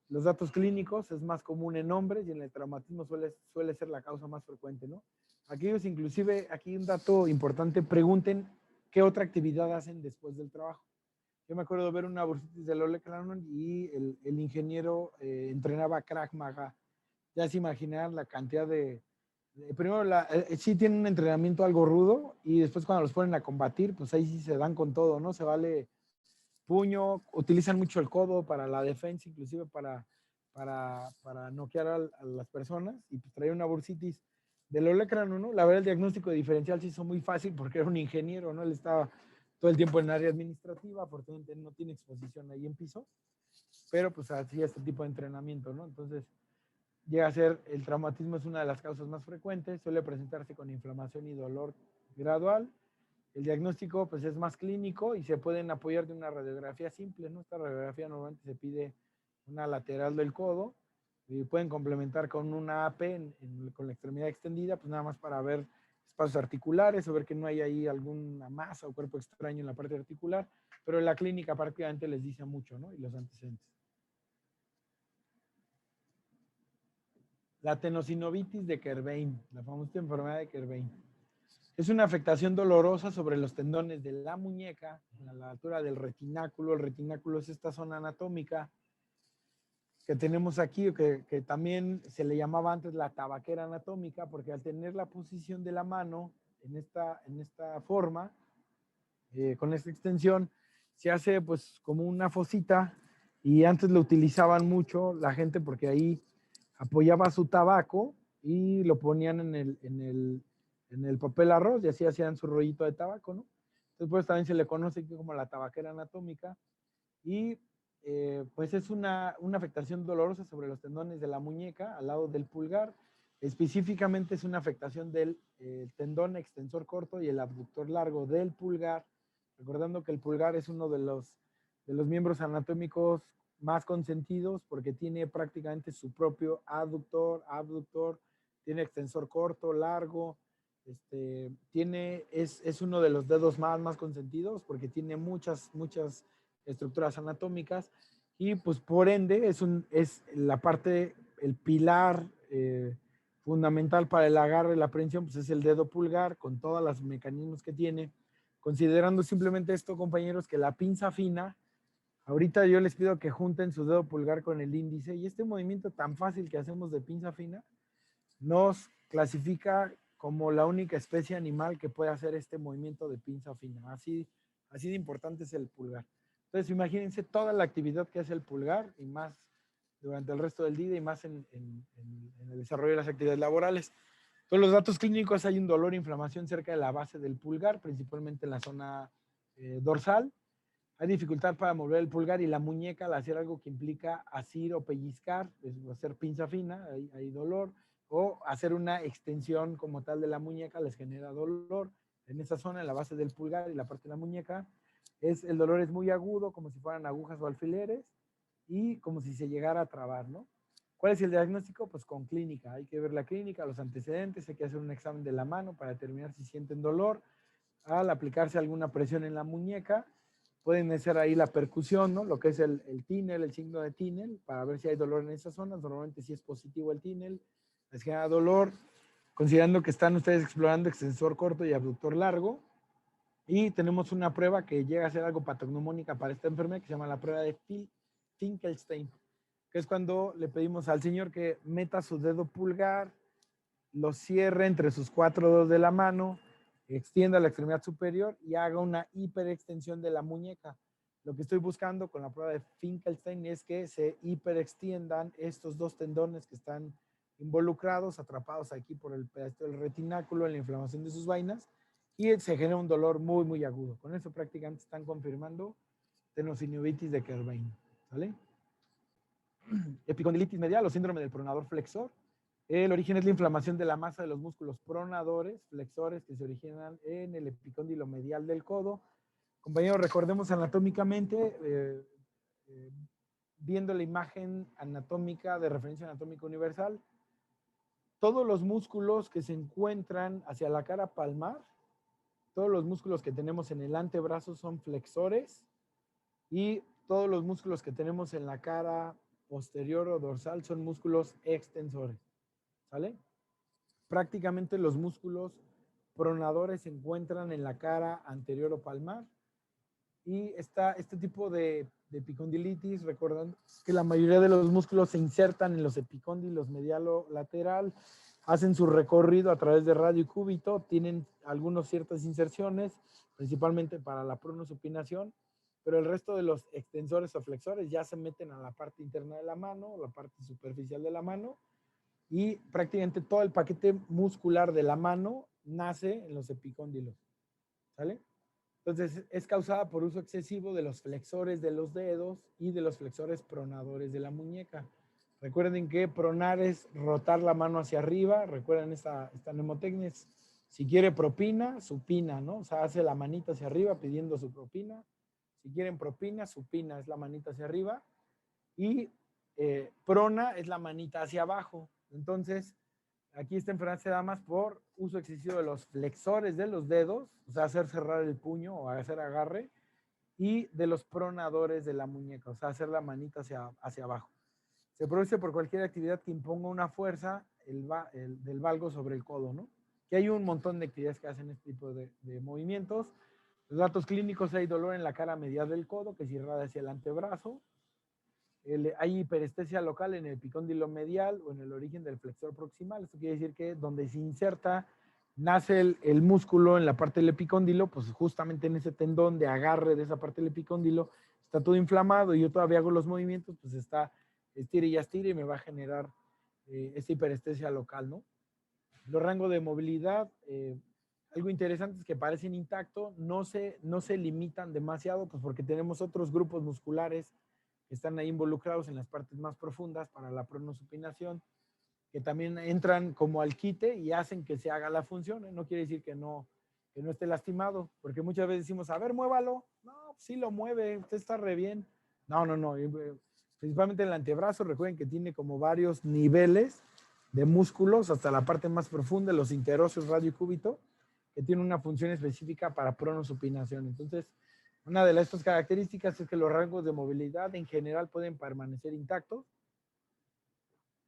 Los datos clínicos es más común en hombres y en el traumatismo suele ser la causa más frecuente, ¿no? Aquellos inclusive, aquí un dato importante, pregunten qué otra actividad hacen después del trabajo. Yo me acuerdo de ver una bursitis del olecranon y el ingeniero entrenaba Krav Maga. Ya se imaginan la cantidad primero, sí tienen un entrenamiento algo rudo y después cuando los ponen a combatir, pues ahí sí se dan con todo, ¿no? Se vale puño, utilizan mucho el codo para la defensa, inclusive para noquear a las personas y pues traía una bursitis del olecranon, ¿no? La verdad el diagnóstico diferencial se hizo muy fácil porque era un ingeniero, ¿no? Él estaba todo el tiempo en el área administrativa, afortunadamente no tiene exposición ahí en piso, pero pues hacía este tipo de entrenamiento, ¿no? Entonces llega a ser, el traumatismo es una de las causas más frecuentes, suele presentarse con inflamación y dolor gradual. El diagnóstico pues es más clínico y se pueden apoyar de una radiografía simple, ¿no? Esta radiografía normalmente se pide una lateral del codo y pueden complementar con una AP con la extremidad extendida, pues nada más para ver espacios articulares o ver que no hay ahí alguna masa o cuerpo extraño en la parte articular, pero en la clínica prácticamente les dice mucho, ¿no? Y los antecedentes. La tenosinovitis de Kerbein, la famosa enfermedad de Kerbein. Es una afectación dolorosa sobre los tendones de la muñeca, a la altura del retináculo. El retináculo es esta zona anatómica que tenemos aquí, que también se le llamaba antes la tabaquera anatómica, porque al tener la posición de la mano en esta forma, con esta extensión, se hace pues como una fosita y antes lo utilizaban mucho la gente porque ahí apoyaba su tabaco y lo ponían en el papel arroz y así hacían su rollito de tabaco, ¿no? Entonces pues también se le conoce como la tabaquera anatómica y pues es una afectación dolorosa sobre los tendones de la muñeca al lado del pulgar. Específicamente es una afectación del tendón extensor corto y el abductor largo del pulgar, recordando que el pulgar es uno de los miembros anatómicos más consentidos porque tiene prácticamente su propio aductor, abductor, tiene extensor corto, largo, es uno de los dedos más consentidos porque tiene muchas estructuras anatómicas y pues por ende es la parte, el pilar fundamental para el agarre, la aprehensión, pues es el dedo pulgar con todos los mecanismos que tiene. Considerando simplemente esto, compañeros, que la pinza fina, ahorita yo les pido que junten su dedo pulgar con el índice y este movimiento tan fácil que hacemos de pinza fina nos clasifica como la única especie animal que puede hacer este movimiento de pinza fina. Así de importante es el pulgar. Entonces, imagínense toda la actividad que hace el pulgar y más durante el resto del día y más en el desarrollo de las actividades laborales. Todos los datos clínicos, hay un dolor e inflamación cerca de la base del pulgar, principalmente en la zona dorsal. Hay dificultad para mover el pulgar y la muñeca al hacer algo que implica asir o pellizcar, hacer pinza fina, hay dolor, o hacer una extensión como tal de la muñeca les genera dolor. En esa zona, en la base del pulgar y la parte de la muñeca, el dolor es muy agudo, como si fueran agujas o alfileres, y como si se llegara a trabar, ¿no? ¿Cuál es el diagnóstico? Pues con clínica. Hay que ver la clínica, los antecedentes, hay que hacer un examen de la mano para determinar si sienten dolor. Al aplicarse alguna presión en la muñeca, pueden hacer ahí la percusión, ¿no? Lo que es el Tinel, el signo de Tinel, para ver si hay dolor en esas zonas. Normalmente si es positivo el Tinel, les genera dolor, considerando que están ustedes explorando extensor corto y abductor largo. Y tenemos una prueba que llega a ser algo patognomónica para esta enfermedad que se llama la prueba de Finkelstein, que es cuando le pedimos al señor que meta su dedo pulgar, lo cierre entre sus 4 dedos de la mano, extienda la extremidad superior y haga una hiperextensión de la muñeca. Lo que estoy buscando con la prueba de Finkelstein es que se hiperextiendan estos dos tendones que están involucrados, atrapados aquí por el pedazo del retináculo en la inflamación de sus vainas, y se genera un dolor muy, muy agudo. Con eso prácticamente están confirmando tenosynovitis de Kerbein. ¿Sale? Epicondilitis medial o síndrome del pronador flexor. El origen es la inflamación de la masa de los músculos pronadores, flexores, que se originan en el epicóndilo medial del codo. Compañeros, recordemos anatómicamente, viendo la imagen anatómica de referencia anatómica universal, todos los músculos que se encuentran hacia la cara palmar, todos los músculos que tenemos en el antebrazo son flexores y todos los músculos que tenemos en la cara posterior o dorsal son músculos extensores. ¿Sale? Prácticamente los músculos pronadores se encuentran en la cara anterior o palmar y este tipo de epicondilitis, recuerdan que la mayoría de los músculos se insertan en los epicóndilos medialo lateral, hacen su recorrido a través de radio y cúbito, tienen algunas ciertas inserciones, principalmente para la pronosupinación, pero el resto de los extensores o flexores ya se meten a la parte interna de la mano, la parte superficial de la mano, y prácticamente todo el paquete muscular de la mano nace en los epicóndilos. ¿Sale? Entonces es causada por uso excesivo de los flexores de los dedos y de los flexores pronadores de la muñeca. Recuerden que pronar es rotar la mano hacia arriba. Recuerden esta mnemotecnia. Si quiere propina, supina, ¿no? O sea, hace la manita hacia arriba pidiendo su propina. Si quieren propina, supina es la manita hacia arriba. Y prona es la manita hacia abajo. Entonces, aquí esta enfermedad se da más por uso excesivo de los flexores de los dedos, o sea, hacer cerrar el puño o hacer agarre, y de los pronadores de la muñeca, o sea, hacer la manita hacia abajo. Se produce por cualquier actividad que imponga una fuerza del valgo sobre el codo, ¿no? Que hay un montón de actividades que hacen este tipo de movimientos. Los datos clínicos: hay dolor en la cara medial del codo que se irradia hacia el antebrazo. Hay hiperestesia local en el epicóndilo medial o en el origen del flexor proximal. Esto quiere decir que donde se inserta, nace el músculo en la parte del epicóndilo, pues justamente en ese tendón de agarre de esa parte del epicóndilo, está todo inflamado y yo todavía hago los movimientos, pues está estire y estire y me va a generar esta hiperestesia local, ¿no? Los rangos de movilidad, algo interesante es que parecen intactos, no se limitan demasiado, pues porque tenemos otros grupos musculares que están ahí involucrados en las partes más profundas para la pronosupinación, que también entran como al quite y hacen que se haga la función. No quiere decir que no esté lastimado, porque muchas veces decimos, a ver, muévalo. No, sí lo mueve, usted está re bien. No. Principalmente el antebrazo, recuerden que tiene como varios niveles de músculos hasta la parte más profunda, los interóseos radio y cúbito, que tienen una función específica para pronosupinación. Entonces, Una de estas características es que los rangos de movilidad en general pueden permanecer intactos.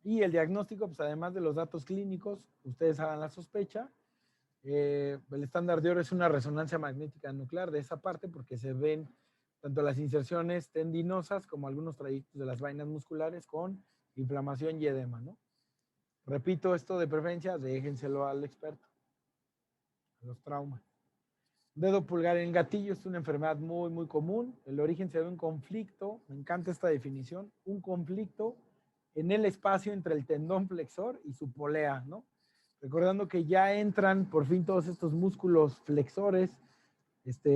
Y el diagnóstico, pues además de los datos clínicos, ustedes hagan la sospecha. El estándar de oro es una resonancia magnética nuclear de esa parte porque se ven tanto las inserciones tendinosas como algunos trayectos de las vainas musculares con inflamación y edema, ¿no? Repito, esto de preferencia, déjenselo al experto, a los traumas. Dedo pulgar en gatillo es una enfermedad muy, muy común. El origen se ve un conflicto, me encanta esta definición, un conflicto en el espacio entre el tendón flexor y su polea, ¿no? Recordando que ya entran por fin todos estos músculos flexores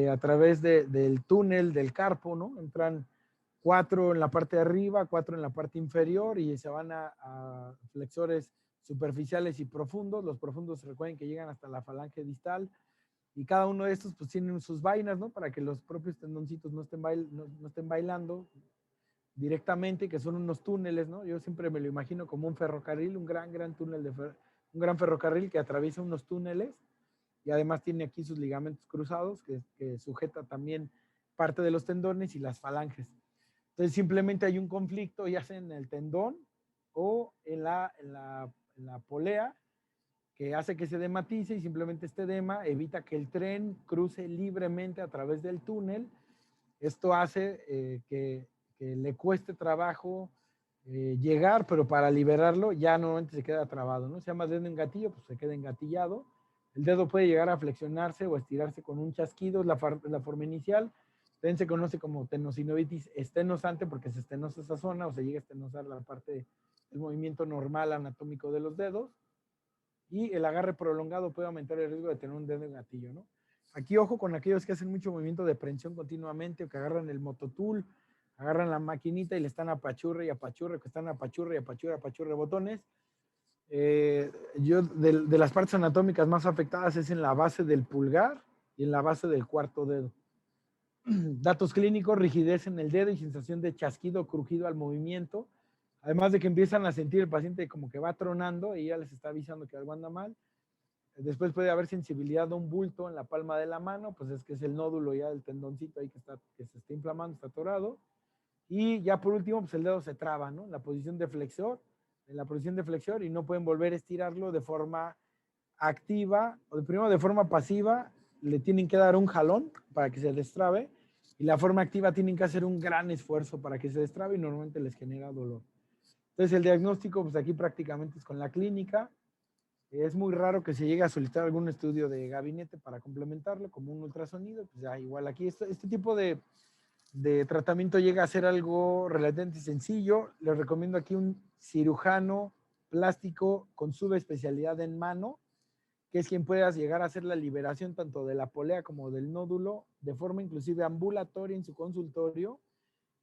a través del túnel del carpo, ¿no? Entran 4 en la parte de arriba, 4 en la parte inferior y se van a flexores superficiales y profundos. Los profundos recuerden que llegan hasta la falange distal y cada uno de estos pues tienen sus vainas, ¿no? Para que los propios tendoncitos no estén bailando directamente, que son unos túneles, ¿no? Yo siempre me lo imagino como un ferrocarril, un gran túnel un gran ferrocarril que atraviesa unos túneles y además tiene aquí sus ligamentos cruzados que sujeta también parte de los tendones y las falanges. Entonces simplemente hay un conflicto ya sea en el tendón o en la polea que hace que se edematice y simplemente este edema evita que el tren cruce libremente a través del túnel. Esto hace que le cueste trabajo llegar, pero para liberarlo ya normalmente se queda trabado, ¿no? Se llama dedo engatillo, pues se queda engatillado. El dedo puede llegar a flexionarse o estirarse con un chasquido, es la forma inicial. También se conoce como tenosinovitis estenosante porque se estenosa esa zona o se llega a estenosar la parte del movimiento normal anatómico de los dedos. Y el agarre prolongado puede aumentar el riesgo de tener un dedo en gatillo, ¿no? Aquí ojo con aquellos que hacen mucho movimiento de prensión continuamente o que agarran el mototool, agarran la maquinita y le están apachurre y apachurre, que están apachurre y apachurre, apachurre botones. Yo de las partes anatómicas más afectadas es en la base del pulgar y en la base del cuarto dedo. Datos clínicos, rigidez en el dedo y sensación de chasquido o crujido al movimiento. Además de que empiezan a sentir el paciente como que va tronando y ya les está avisando que algo anda mal. Después puede haber sensibilidad a un bulto en la palma de la mano, pues es que es el nódulo ya del tendoncito ahí que se está inflamando, está atorado. Y ya por último, pues el dedo se traba, ¿no? En la posición de flexor, y no pueden volver a estirarlo de forma activa, o primero de forma pasiva, le tienen que dar un jalón para que se destrabe, y la forma activa tienen que hacer un gran esfuerzo para que se destrabe y normalmente les genera dolor. Entonces el diagnóstico, pues aquí prácticamente es con la clínica. Es muy raro que se llegue a solicitar algún estudio de gabinete para complementarlo, como un ultrasonido, pues ya igual aquí este tipo de tratamiento llega a ser algo relativamente sencillo. Les recomiendo aquí un cirujano plástico con subespecialidad en mano, que es quien pueda llegar a hacer la liberación tanto de la polea como del nódulo de forma inclusive ambulatoria en su consultorio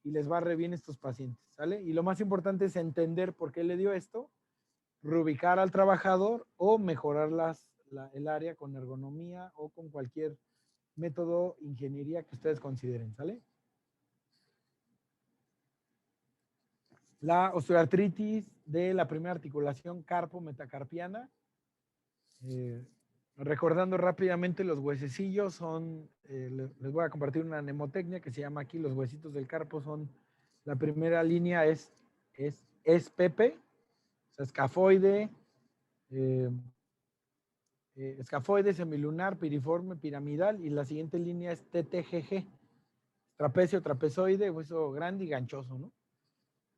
y les va re bien estos pacientes, ¿sale? Y lo más importante es entender por qué le dio esto, reubicar al trabajador o mejorar el área con ergonomía o con cualquier método, ingeniería que ustedes consideren, ¿sale? La osteoartritis de la primera articulación carpo-metacarpiana. Recordando rápidamente los huesecillos son, les voy a compartir una mnemotecnia que se llama aquí, los huesitos del carpo son, la primera línea es Pepe, o sea, escafoide, escafoide, semilunar, piriforme, piramidal, y la siguiente línea es TTGG, trapecio, trapezoide, hueso grande y ganchoso, ¿no?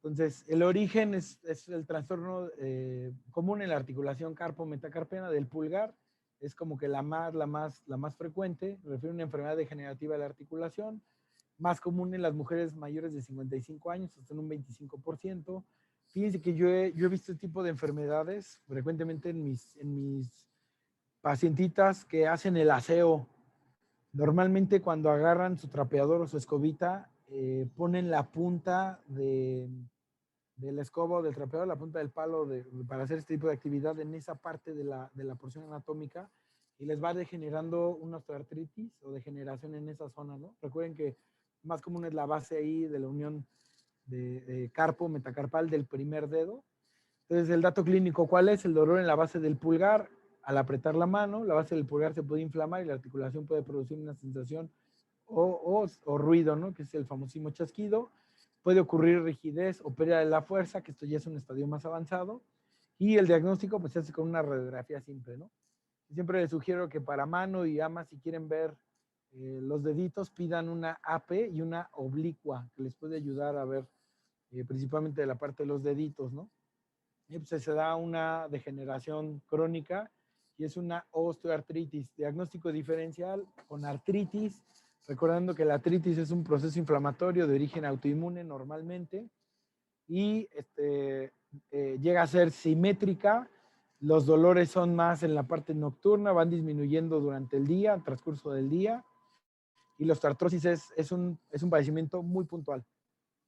Entonces, el origen es el trastorno común en la articulación carpo-metacarpiana del pulgar, es como que la más frecuente, refiere a una enfermedad degenerativa de la articulación, más común en las mujeres mayores de 55 años, hasta en un 25%. Fíjense que yo he visto este tipo de enfermedades frecuentemente en mis pacientitas que hacen el aseo. Normalmente cuando agarran su trapeador o su escobita, ponen la punta de la escoba o del trapeador, la punta del palo para hacer este tipo de actividad en esa parte de la porción anatómica y les va degenerando una osteoartritis o degeneración en esa zona, ¿no? Recuerden que más común es la base ahí de la unión de carpo metacarpal del primer dedo. Entonces, el dato clínico, ¿cuál es? El dolor en la base del pulgar. Al apretar la mano, la base del pulgar se puede inflamar y la articulación puede producir una sensación o ruido, ¿no? Que es el famosísimo chasquido. Puede ocurrir rigidez o pérdida de la fuerza, que esto ya es un estadio más avanzado. Y el diagnóstico pues se hace con una radiografía simple, ¿no? Siempre les sugiero que para mano y además si quieren ver los deditos, pidan una AP y una oblicua, que les puede ayudar a ver principalmente de la parte de los deditos, ¿no? Y pues se da una degeneración crónica y es una osteoartritis. Diagnóstico diferencial con artritis, recordando que la artritis es un proceso inflamatorio de origen autoinmune normalmente y llega a ser simétrica. Los dolores son más en la parte nocturna, van disminuyendo durante el día, el transcurso del día. Y la osteoartrosis es un padecimiento muy puntual.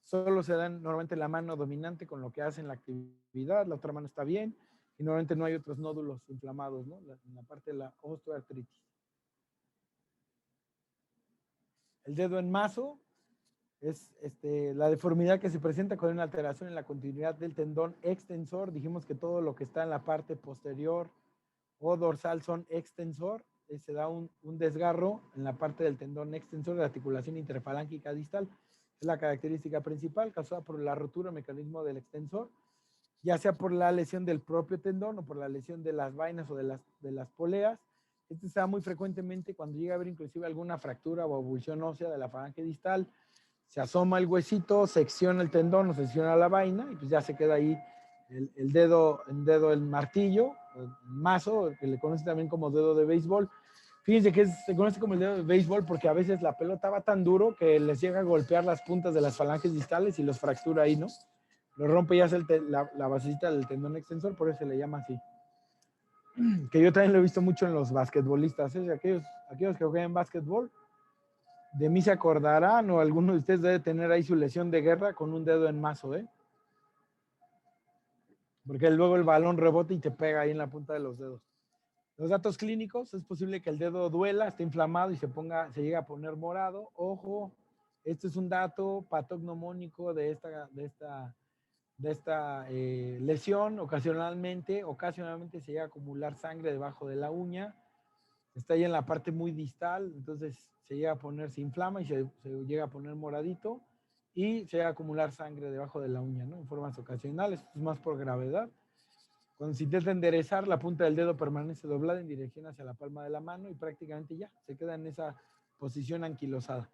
Solo se dan normalmente la mano dominante con lo que hacen la actividad, la otra mano está bien y normalmente no hay otros nódulos inflamados, ¿no? En la parte de la osteoartritis. El dedo en mazo es la deformidad que se presenta con una alteración en la continuidad del tendón extensor. Dijimos que todo lo que está en la parte posterior o dorsal son extensor. Se da un desgarro en la parte del tendón extensor de la articulación interfalángica distal. Es la característica principal causada por la rotura mecanismo del extensor, ya sea por la lesión del propio tendón o por la lesión de las vainas o de las poleas. Esto se da muy frecuentemente cuando llega a haber inclusive alguna fractura o avulsión ósea de la falange distal. Se asoma el huesito, secciona el tendón o secciona la vaina y pues ya se queda ahí el dedo, el martillo, el mazo, que le conocen también como dedo de béisbol. Fíjense que se conoce como el dedo de béisbol porque a veces la pelota va tan duro que les llega a golpear las puntas de las falanges distales y los fractura ahí, ¿no? Lo rompe y hace la basecita del tendón extensor, por eso se le llama así. Que yo también lo he visto mucho en los basquetbolistas, ¿eh? Aquellos que juegan básquetbol, de mí se acordarán o alguno de ustedes debe tener ahí su lesión de guerra con un dedo en mazo, ¿eh? Porque luego el balón rebota y te pega ahí en la punta de los dedos. Los datos clínicos, es posible que el dedo duela, esté inflamado y se llegue a poner morado. Ojo, esto es un dato patognomónico de esta lesión. Ocasionalmente se llega a acumular sangre debajo de la uña. Está ahí en la parte muy distal, entonces se llega a poner, se inflama y se llega a poner moradito y se llega a acumular sangre debajo de la uña, ¿no? En formas ocasionales, esto es más por gravedad. Cuando se intenta enderezar, la punta del dedo permanece doblada en dirección hacia la palma de la mano y prácticamente ya se queda en esa posición anquilosada.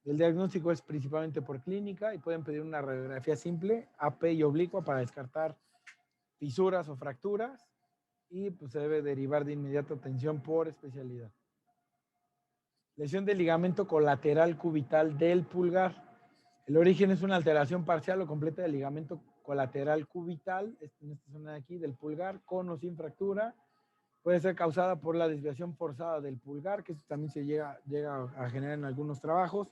El diagnóstico es principalmente por clínica y pueden pedir una radiografía simple, AP y oblicua para descartar fisuras o fracturas y pues se debe derivar de inmediato atención por especialidad. Lesión del ligamento colateral cubital del pulgar. El origen es una alteración parcial o completa del ligamento colateral cubital, en esta zona de aquí, del pulgar, con o sin fractura. Puede ser causada por la desviación forzada del pulgar, que esto también se llega a generar en algunos trabajos.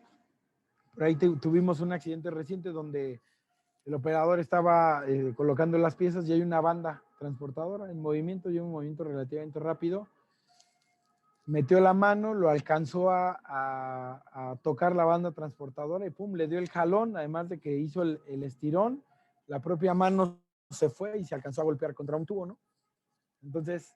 Por ahí tuvimos un accidente reciente donde el operador estaba colocando las piezas y hay una banda transportadora en movimiento y un movimiento relativamente rápido. Metió la mano, lo alcanzó a tocar la banda transportadora y pum, le dio el jalón, además de que hizo el estirón, la propia mano se fue y se alcanzó a golpear contra un tubo, ¿no? Entonces,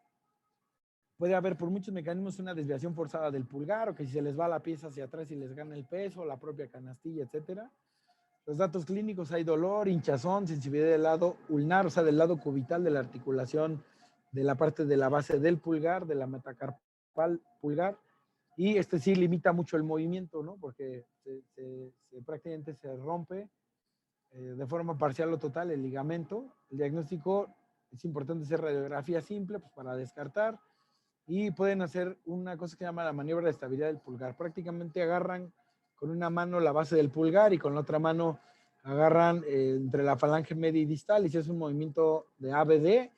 puede haber por muchos mecanismos una desviación forzada del pulgar o que si se les va la pieza hacia atrás y les gana el peso, la propia canastilla, etcétera. Los datos clínicos, hay dolor, hinchazón, sensibilidad del lado ulnar, o sea, del lado cubital de la articulación de la parte de la base del pulgar, de la metacarpal pulgar, y sí limita mucho el movimiento, ¿no? Porque prácticamente se rompe de forma parcial o total el ligamento. El diagnóstico es importante hacer radiografía simple pues, para descartar y pueden hacer una cosa que se llama la maniobra de estabilidad del pulgar. Prácticamente agarran con una mano la base del pulgar y con la otra mano agarran entre la falange media y distal y se hace un movimiento de ABD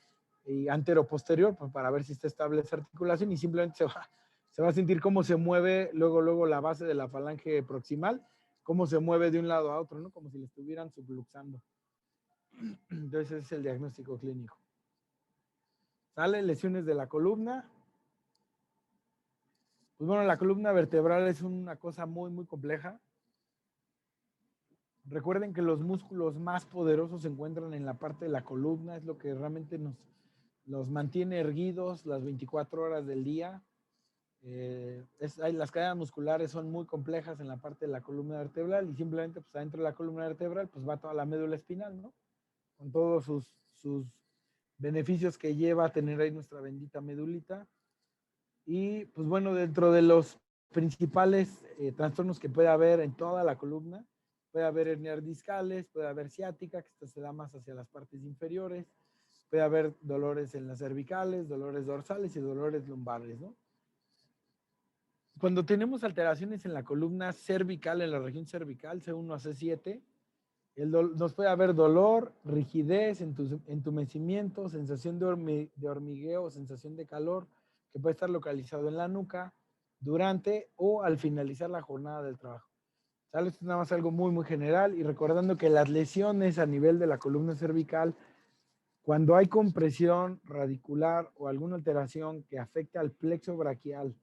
y antero-posterior pues, para ver si está estable esa articulación y simplemente se va a sentir cómo se mueve luego la base de la falange proximal, cómo se mueve de un lado a otro, ¿no? Como si le estuvieran subluxando. Entonces ese es el diagnóstico clínico. ¿Sale? Lesiones de la columna. Pues bueno, la columna vertebral es una cosa muy, muy compleja. Recuerden que los músculos más poderosos se encuentran en la parte de la columna, es lo que realmente nos mantiene erguidos las 24 horas del día. Las cadenas musculares son muy complejas en la parte de la columna vertebral y simplemente pues adentro de la columna vertebral pues va toda la médula espinal, ¿no? Con todos sus beneficios que lleva a tener ahí nuestra bendita medulita. Y pues bueno, dentro de los principales trastornos que puede haber en toda la columna, puede haber hernias discales, puede haber ciática, que esto se da más hacia las partes inferiores, puede haber dolores en las cervicales, dolores dorsales y dolores lumbares, ¿no? Cuando tenemos alteraciones en la columna cervical, en la región cervical, C1 a C7, nos puede haber dolor, rigidez, entumecimiento, sensación de hormigueo, sensación de calor, que puede estar localizado en la nuca, durante o al finalizar la jornada del trabajo. ¿Sale? Esto es nada más algo muy, muy general y recordando que las lesiones a nivel de la columna cervical, cuando hay compresión radicular o alguna alteración que afecte al plexo braquial,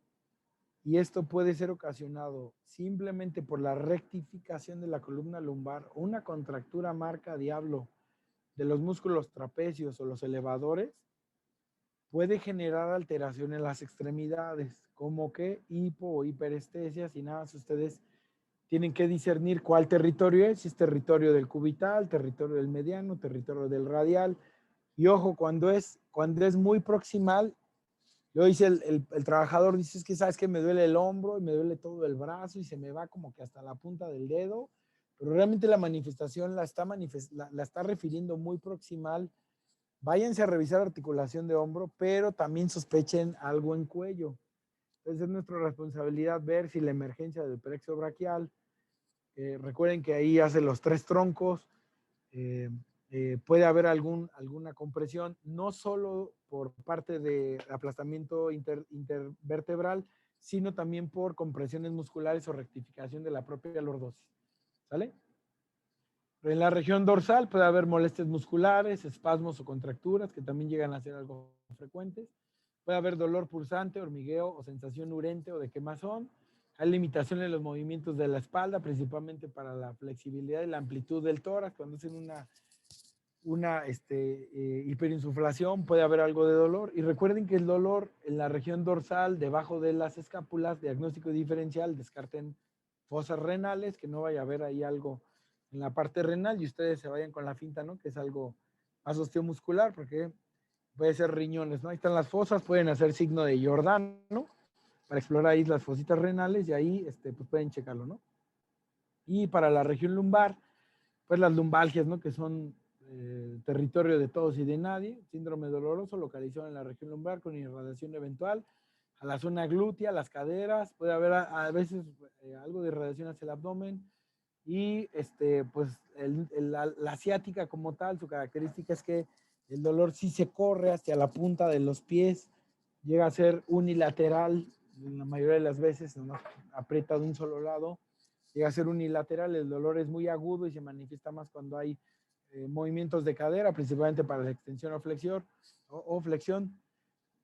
y esto puede ser ocasionado simplemente por la rectificación de la columna lumbar o una contractura marca diablo de los músculos trapecios o los elevadores, puede generar alteración en las extremidades, como que hipo o hiperestesia, si nada más ustedes tienen que discernir cuál territorio es, si es territorio del cubital, territorio del mediano, territorio del radial, y ojo, cuando es muy proximal, yo dice el trabajador, dice, es que sabes que me duele el hombro y me duele todo el brazo y se me va como que hasta la punta del dedo, pero realmente la manifestación la está refiriendo muy proximal. Váyanse a revisar articulación de hombro, pero también sospechen algo en cuello. Entonces es nuestra responsabilidad ver si la emergencia del plexo braquial, recuerden que ahí hace los tres troncos, eh, puede haber alguna compresión, no solo por parte de aplastamiento intervertebral, sino también por compresiones musculares o rectificación de la propia lordosis. ¿Sale? En la región dorsal puede haber molestias musculares, espasmos o contracturas que también llegan a ser algo frecuentes. Puede haber dolor pulsante, hormigueo o sensación urente o de quemazón. Hay limitación en los movimientos de la espalda, principalmente para la flexibilidad y la amplitud del tórax. Cuando hacen una hiperinsuflación puede haber algo de dolor. Y recuerden que el dolor en la región dorsal, debajo de las escápulas, diagnóstico diferencial, descarten fosas renales, que no vaya a haber ahí algo en la parte renal y ustedes se vayan con la finta, ¿no? Que es algo más osteomuscular, porque puede ser riñones, ¿no? Ahí están las fosas, pueden hacer signo de Jordano, ¿no? Para explorar ahí las fositas renales y ahí pues pueden checarlo, ¿no? Y para la región lumbar, pues las lumbalgias, ¿no? Que son territorio de todos y de nadie, síndrome doloroso localizado en la región lumbar con irradiación eventual a la zona glútea, las caderas, puede haber a veces algo de irradiación hacia el abdomen y pues la asiática como tal, su característica es que el dolor sí se corre hacia la punta de los pies, llega a ser unilateral, la mayoría de las veces no aprieta de un solo lado, llega a ser unilateral, el dolor es muy agudo y se manifiesta más cuando hay movimientos de cadera, principalmente para la extensión o flexión.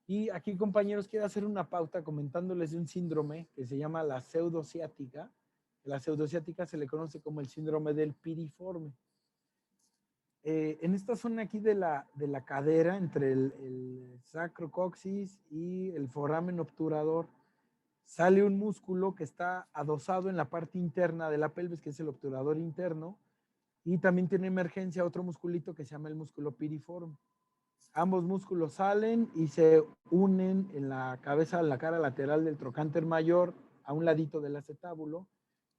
Y aquí, compañeros, quiero hacer una pauta comentándoles de un síndrome que se llama la pseudociática. La pseudociática se le conoce como el síndrome del piriforme. En esta zona aquí de la cadera, entre el sacrocoxis y el foramen obturador, sale un músculo que está adosado en la parte interna de la pelvis, que es el obturador interno, y también tiene emergencia otro musculito que se llama el músculo piriforme. Ambos músculos salen y se unen en la cabeza, en la cara lateral del trocánter mayor, a un ladito del acetábulo,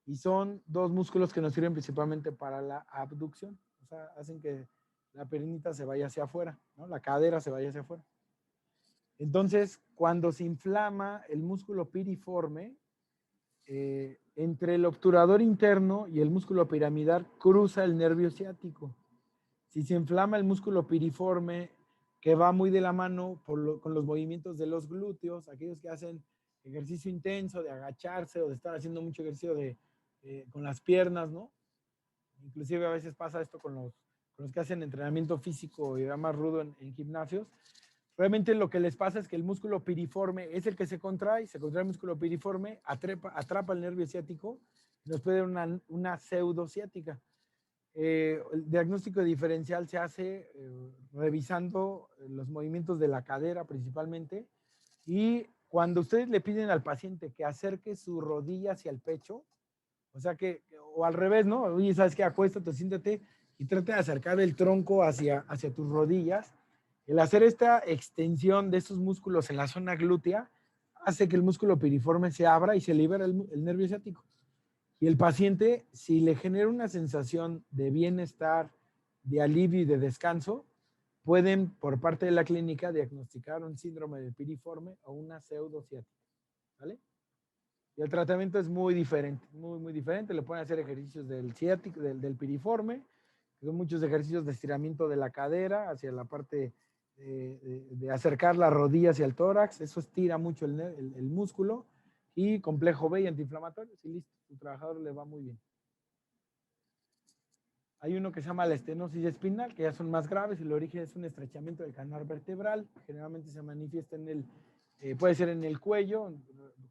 y son dos músculos que nos sirven principalmente para la abducción, o sea, hacen que la perinita se vaya hacia afuera, ¿no? La cadera se vaya hacia afuera. Entonces, cuando se inflama el músculo piriforme, entre el obturador interno y el músculo piramidal cruza el nervio ciático. Si se inflama el músculo piriforme, que va muy de la mano con los movimientos de los glúteos, aquellos que hacen ejercicio intenso de agacharse o de estar haciendo mucho ejercicio con las piernas, ¿no? Inclusive a veces pasa esto con los que hacen entrenamiento físico y más rudo en gimnasios. Realmente lo que les pasa es que el músculo piriforme es el que se contrae el músculo piriforme, atrapa el nervio ciático y nos puede dar una pseudociática. El diagnóstico diferencial se hace revisando los movimientos de la cadera principalmente y cuando ustedes le piden al paciente que acerque su rodilla hacia el pecho, o sea o al revés, ¿no? Oye, ¿sabes qué? Acuéstate, siéntate y trata de acercar el tronco hacia tus rodillas. El hacer esta extensión de estos músculos en la zona glútea hace que el músculo piriforme se abra y se libera el nervio ciático. Y el paciente, si le genera una sensación de bienestar, de alivio y de descanso, pueden, por parte de la clínica, diagnosticar un síndrome del piriforme o una pseudociática. ¿Vale? Y el tratamiento es muy diferente, muy diferente. Le pueden hacer ejercicios del ciático, del piriforme, que son muchos ejercicios de estiramiento de la cadera hacia la parte de acercar la rodilla hacia el tórax. Eso estira mucho el músculo. Y complejo B y antiinflamatorios. Y listo, tu trabajador le va muy bien. Hay uno que se llama la estenosis espinal, que ya son más graves. El origen es un estrechamiento del canal vertebral. Generalmente se manifiesta puede ser en el cuello,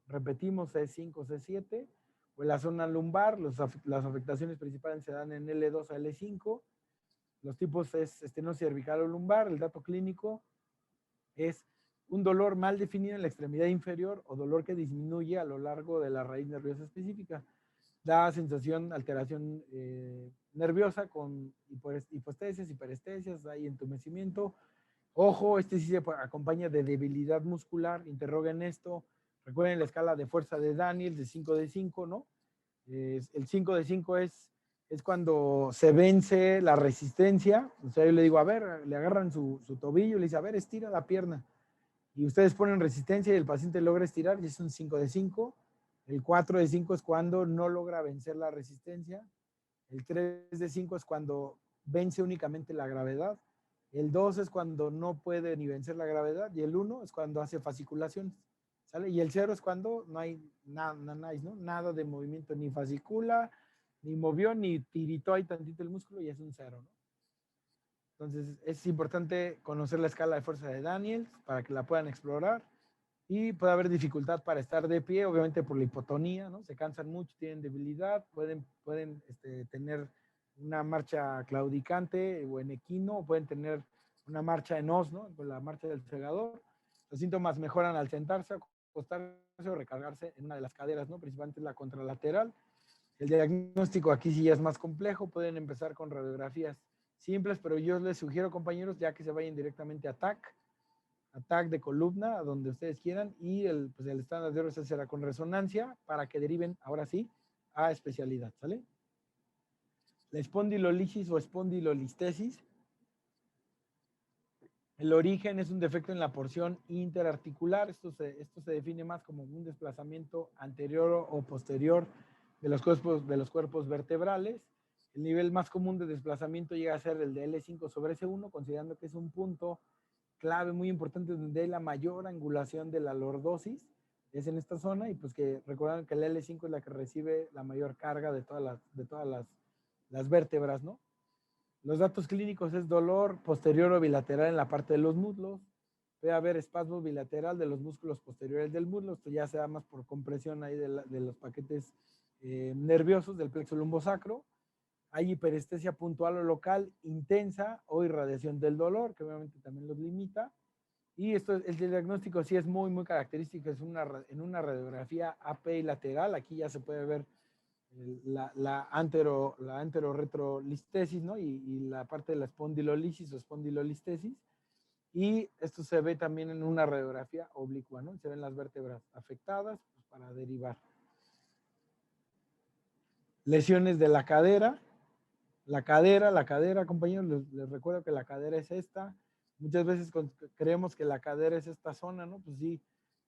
repetimos C5, C7, o en la zona lumbar. Las afectaciones principales se dan en L2 a L5. Los tipos es estenosis cervical o lumbar. El dato clínico es un dolor mal definido en la extremidad inferior o dolor que disminuye a lo largo de la raíz nerviosa específica. Da sensación, alteración nerviosa con hipostesias, hiperestesias, hay entumecimiento. Ojo, este sí se acompaña de debilidad muscular. Interroguen esto. Recuerden la escala de fuerza de Daniel de 5 de 5, ¿no? El 5 de 5 es cuando se vence la resistencia. O sea, yo le digo, a ver, le agarran su tobillo y le dice, a ver, estira la pierna. Y ustedes ponen resistencia y el paciente logra estirar y es un 5 de 5. El 4 de 5 es cuando no logra vencer la resistencia. El 3 de 5 es cuando vence únicamente la gravedad. El 2 es cuando no puede ni vencer la gravedad. Y el 1 es cuando hace fasciculaciones. ¿Sale? Y el 0 es cuando no hay nada, ¿no? Nada de movimiento, ni fascicula, ni movió, ni tiritó ahí tantito el músculo y es un 0, ¿no? Entonces es importante conocer la escala de fuerza de Daniels para que la puedan explorar. Y puede haber dificultad para estar de pie, obviamente por la hipotonía, ¿no? Se cansan mucho, tienen debilidad, pueden tener una marcha claudicante o en equino, o pueden tener una marcha en os, ¿no? Con la marcha del segador. Los síntomas mejoran al sentarse, acostarse o recargarse en una de las caderas, ¿no? Principalmente la contralateral. El diagnóstico aquí sí ya es más complejo, pueden empezar con radiografías simples, pero yo les sugiero, compañeros, ya que se vayan directamente a TAC de columna, a donde ustedes quieran, y el estándar de oro será con resonancia para que deriven, ahora sí, a especialidad, ¿sale? La espondilolisis o espondilolistesis. El origen es un defecto en la porción interarticular. Esto se define más como un desplazamiento anterior o posterior de los cuerpos vertebrales. El nivel más común de desplazamiento llega a ser el de L5 sobre S1, considerando que es un punto clave muy importante donde hay la mayor angulación de la lordosis, es en esta zona, y pues que recuerdan que el L5 es la que recibe la mayor carga de todas las vértebras, ¿no? Los datos clínicos es dolor posterior o bilateral en la parte de los muslos, puede haber espasmo bilateral de los músculos posteriores del muslo, esto ya se da más por compresión ahí de los paquetes nerviosos del plexo lumbosacro. Hay hiperestesia puntual o local intensa o irradiación del dolor, que obviamente también los limita. Y el diagnóstico sí es muy característico, es en una radiografía AP lateral. Aquí ya se puede ver la anteroretrolistesis, ¿no? Y la parte de la espondilolisis o espondilolistesis. Y esto se ve también en una radiografía oblicua, ¿no? Se ven las vértebras afectadas pues, para derivar. Lesiones de la cadera. La cadera, compañeros, les recuerdo que la cadera es esta. Muchas veces creemos que la cadera es esta zona, ¿no? Pues sí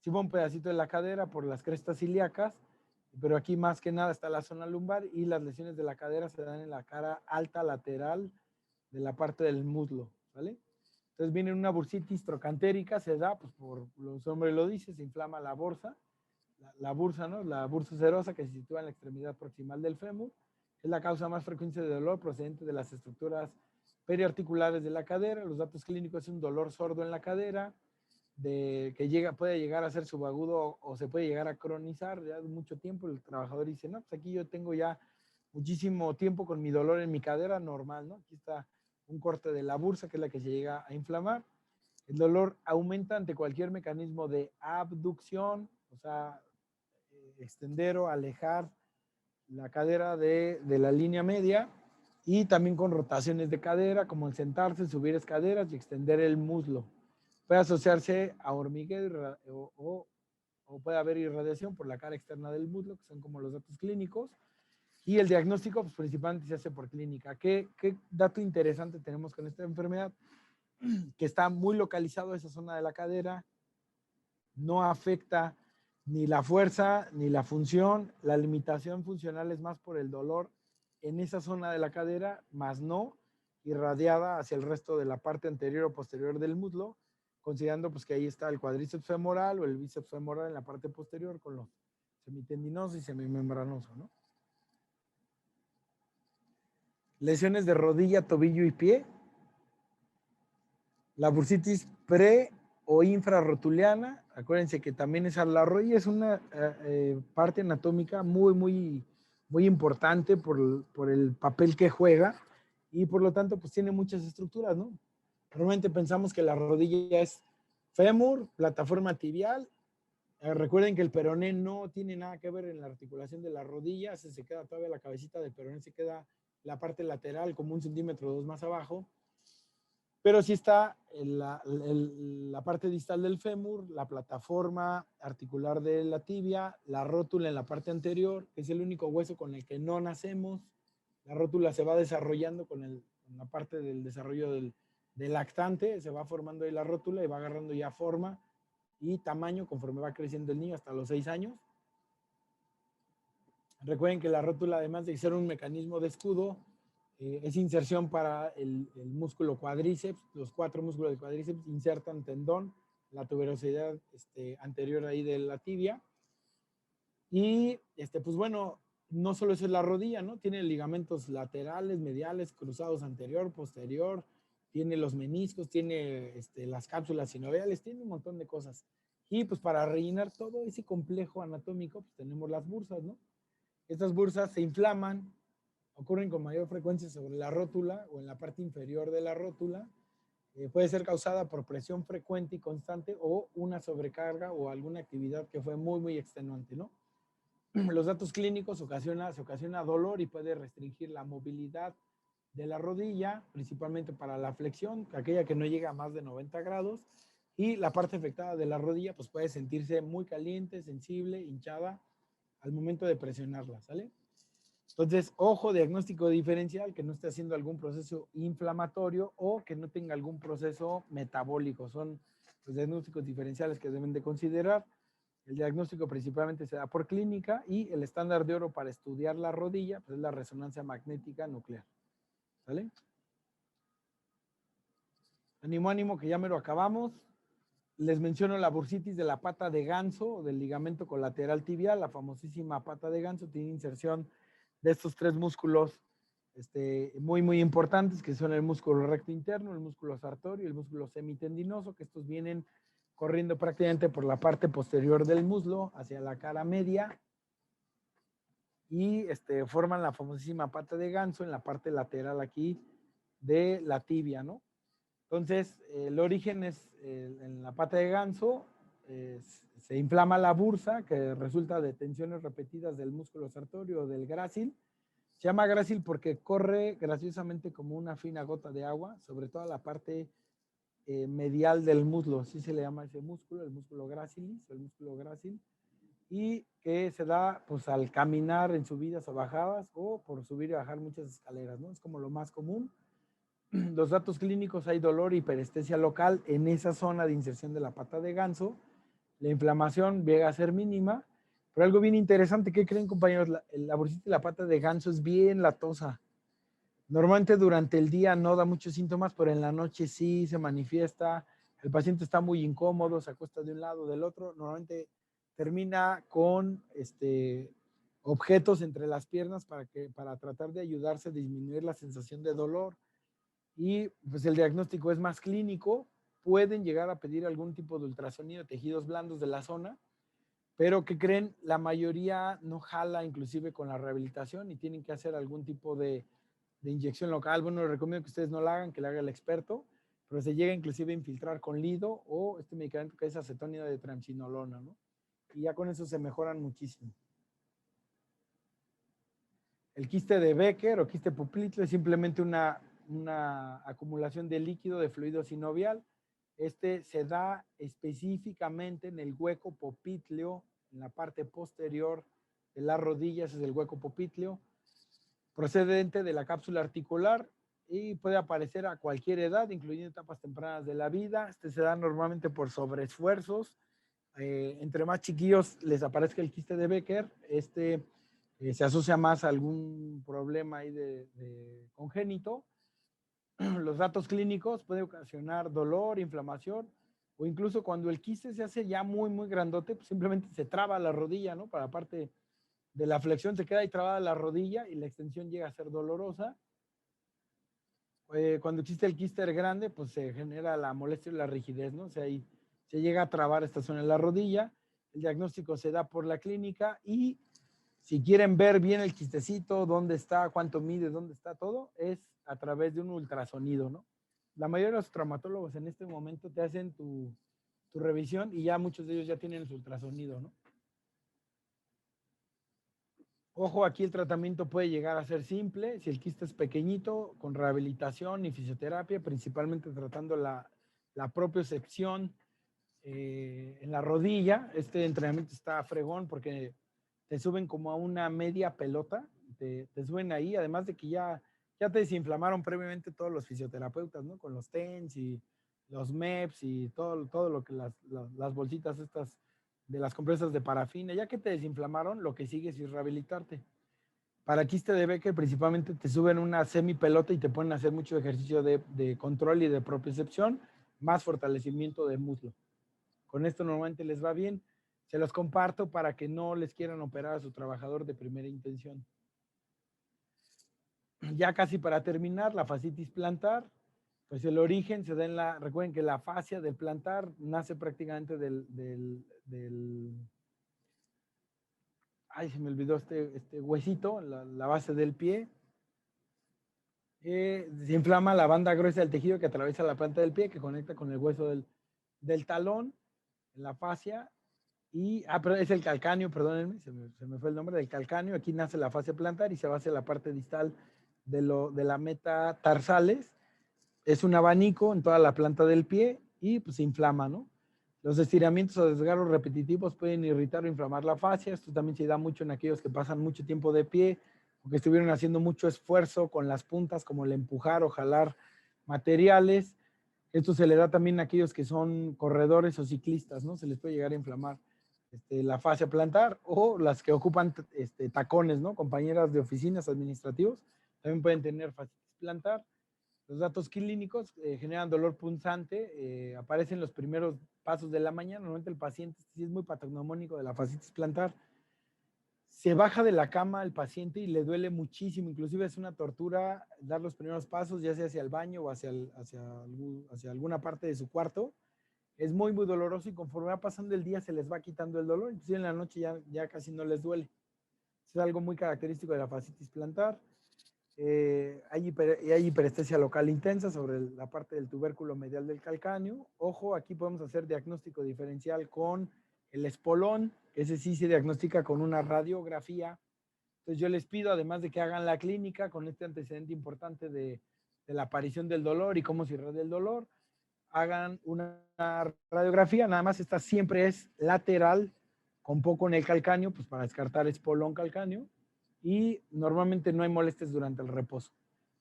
va un pedacito de la cadera por las crestas ilíacas, pero aquí más que nada está la zona lumbar y las lesiones de la cadera se dan en la cara alta lateral de la parte del muslo, ¿vale? Entonces viene una bursitis trocantérica, se da, pues por los nombres lo dice, se inflama la bursa, la bursa, ¿no? La bursa serosa que se sitúa en la extremidad proximal del fémur. Es la causa más frecuente de dolor procedente de las estructuras periarticulares de la cadera. Los datos clínicos es un dolor sordo en la cadera, que puede llegar a ser subagudo o se puede llegar a cronizar ya de mucho tiempo. El trabajador dice, no, pues aquí yo tengo ya muchísimo tiempo con mi dolor en mi cadera normal, ¿no? Aquí está un corte de la bursa, que es la que se llega a inflamar. El dolor aumenta ante cualquier mecanismo de abducción, o sea, extender o alejar la cadera de la línea media, y también con rotaciones de cadera, como el sentarse, subir escaleras y extender el muslo. Puede asociarse a hormigueo o puede haber irradiación por la cara externa del muslo, que son como los datos clínicos. Y el diagnóstico, pues principalmente se hace por clínica. ¿Qué dato interesante tenemos con esta enfermedad? Que está muy localizado esa zona de la cadera, no afecta ni la fuerza ni la función. La limitación funcional es más por el dolor en esa zona de la cadera, más no irradiada hacia el resto de la parte anterior o posterior del muslo, considerando pues que ahí está el cuádriceps femoral o el bíceps femoral en la parte posterior con los semitendinoso y semimembranoso, ¿no? Lesiones de rodilla, tobillo y pie. La bursitis pre o infrarrotuliana, acuérdense que también es la rodilla, es una parte anatómica muy importante por el papel que juega, y por lo tanto pues tiene muchas estructuras, ¿no? Normalmente pensamos que la rodilla es fémur, plataforma tibial. Recuerden que el peroné no tiene nada que ver en la articulación de la rodilla, se queda todavía la cabecita del peroné, se queda la parte lateral como 1 centímetro o 2 más abajo, pero sí está la parte distal del fémur, la plataforma articular de la tibia, la rótula en la parte anterior, que es el único hueso con el que no nacemos. La rótula se va desarrollando con la parte del desarrollo del lactante, se va formando ahí la rótula y va agarrando ya forma y tamaño conforme va creciendo el niño hasta los 6 años. Recuerden que la rótula, además de ser un mecanismo de escudo, es inserción para el músculo cuádriceps. Los 4 músculos del cuádriceps insertan tendón, la tuberosidad anterior ahí de la tibia. Y pues bueno, no solo eso es la rodilla, ¿no? Tiene ligamentos laterales, mediales, cruzados anterior, posterior, tiene los meniscos, tiene las cápsulas sinoviales, tiene un montón de cosas. Y pues para rellenar todo ese complejo anatómico, pues tenemos las bursas, ¿no? Estas bursas se inflaman, ocurren con mayor frecuencia sobre la rótula o en la parte inferior de la rótula. Puede ser causada por presión frecuente y constante o una sobrecarga o alguna actividad que fue muy extenuante, ¿no? Los datos clínicos se ocasiona dolor y puede restringir la movilidad de la rodilla, principalmente para la flexión, aquella que no llega a más de 90 grados, y la parte afectada de la rodilla pues puede sentirse muy caliente, sensible, hinchada al momento de presionarla, ¿sale? Entonces, ojo, diagnóstico diferencial, que no esté haciendo algún proceso inflamatorio o que no tenga algún proceso metabólico. Son los diagnósticos diferenciales que deben de considerar. El diagnóstico principalmente se da por clínica y el estándar de oro para estudiar la rodilla pues es la resonancia magnética nuclear. ¿Sale? Ánimo, que ya me lo acabamos. Les menciono la bursitis de la pata de ganso o del ligamento colateral tibial, la famosísima pata de ganso, tiene inserción de estos 3 músculos muy importantes, que son el músculo recto interno, el músculo sartorio y el músculo semitendinoso, que estos vienen corriendo prácticamente por la parte posterior del muslo hacia la cara media y forman la famosísima pata de ganso en la parte lateral aquí de la tibia, ¿no? Entonces, el origen es en la pata de ganso, se inflama la bursa, que resulta de tensiones repetidas del músculo sartorio o del grácil. Se llama grácil porque corre graciosamente como una fina gota de agua sobre toda la parte medial del muslo, así se le llama ese músculo, el músculo gracilis, el músculo grácil, y que se da pues al caminar en subidas o bajadas o por subir y bajar muchas escaleras, ¿no? Es como lo más común. Los datos clínicos: hay dolor y hiperestesia local en esa zona de inserción de la pata de ganso. La inflamación llega a ser mínima, pero algo bien interesante, ¿qué creen, compañeros? La bursitis de la pata de ganso es bien latosa. Normalmente durante el día no da muchos síntomas, pero en la noche sí se manifiesta. El paciente está muy incómodo, se acuesta de un lado o del otro. Normalmente termina con objetos entre las piernas para tratar de ayudarse a disminuir la sensación de dolor. Y pues el diagnóstico es más clínico. Pueden llegar a pedir algún tipo de ultrasonido de tejidos blandos de la zona, pero ¿qué creen? La mayoría no jala inclusive con la rehabilitación y tienen que hacer algún tipo de inyección local. Bueno, les recomiendo que ustedes no la hagan, que la haga el experto. pero se llega inclusive a infiltrar con lido o este medicamento que es acetonida de triamcinolona, ¿no? Y ya con eso se mejoran muchísimo. El quiste de Becker o quiste popliteo es simplemente una acumulación de líquido de fluido sinovial. Este se da específicamente en el hueco popliteo, en la parte posterior de las rodillas, es el hueco popliteo, procedente de la cápsula articular y puede aparecer a cualquier edad, incluyendo etapas tempranas de la vida. Este se da normalmente por sobreesfuerzos. Entre más chiquillos les aparezca el quiste de Becker, se asocia más a algún problema ahí de congénito. Los datos clínicos pueden ocasionar dolor, inflamación, o incluso cuando el quiste se hace ya muy, muy grandote, pues simplemente se traba la rodilla, ¿no? Para la parte de la flexión se queda ahí trabada la rodilla y la extensión llega a ser dolorosa. Cuando existe el quiste grande, pues se genera la molestia y la rigidez, ¿no? O sea, ahí se llega a trabar esta zona en la rodilla. El diagnóstico se da por la clínica y si quieren ver bien el quistecito, dónde está, cuánto mide, dónde está todo, es a través de un ultrasonido, ¿no? La mayoría de los traumatólogos en este momento te hacen tu revisión y ya muchos de ellos ya tienen su ultrasonido, ¿no? Ojo, aquí el tratamiento puede llegar a ser simple, si el quiste es pequeñito, con rehabilitación y fisioterapia, principalmente tratando la propiocepción en la rodilla. Este entrenamiento está fregón porque te suben como a una media pelota, te suben ahí, además de que ya te desinflamaron previamente todos los fisioterapeutas, ¿no? Con los TENS y los MEPS y todo lo que las bolsitas estas de las compresas de parafina, ya que te desinflamaron, lo que sigue es rehabilitarte. Para quiste de Becker, principalmente te suben una semipelota y te ponen a hacer mucho ejercicio de control y de propiocepción, más fortalecimiento de muslo. Con esto normalmente les va bien. Se los comparto para que no les quieran operar a su trabajador de primera intención. Ya casi para terminar, la fascitis plantar, pues el origen se da en recuerden que la fascia del plantar nace prácticamente ay, se me olvidó este huesito, la base del pie. Se inflama la banda gruesa del tejido que atraviesa la planta del pie, que conecta con el hueso del talón, en la fascia. Pero es el calcáneo, perdónenme, se me fue el nombre del calcáneo. Aquí nace la fascia plantar y se va hacia la parte distal de la metatarsales. Es un abanico en toda la planta del pie y pues se inflama, ¿no? Los estiramientos o desgarros repetitivos pueden irritar o inflamar la fascia. Esto también se da mucho en aquellos que pasan mucho tiempo de pie o que estuvieron haciendo mucho esfuerzo con las puntas, como el empujar o jalar materiales. Esto se le da también a aquellos que son corredores o ciclistas, ¿no? Se les puede llegar a inflamar la fascia plantar, o las que ocupan tacones, ¿no? Compañeras de oficinas administrativos también pueden tener fascitis plantar. Los datos clínicos generan dolor punzante, aparecen los primeros pasos de la mañana. Normalmente el paciente, si es muy patognomónico de la fascitis plantar, se baja de la cama al paciente y le duele muchísimo, inclusive es una tortura dar los primeros pasos, ya sea hacia el baño o hacia alguna parte de su cuarto. Es muy, muy doloroso y conforme va pasando el día se les va quitando el dolor, inclusive en la noche ya casi no les duele. Es algo muy característico de la fascitis plantar. Hay hiperestesia local intensa sobre la parte del tubérculo medial del calcáneo. Ojo, aquí podemos hacer diagnóstico diferencial con el espolón, que ese sí se diagnostica con una radiografía. Entonces yo les pido, además de que hagan la clínica con este antecedente importante de la aparición del dolor y cómo se irradia el dolor, hagan una radiografía. Nada más esta siempre es lateral, con poco en el calcáneo, pues para descartar espolón calcáneo, y normalmente no hay molestias durante el reposo.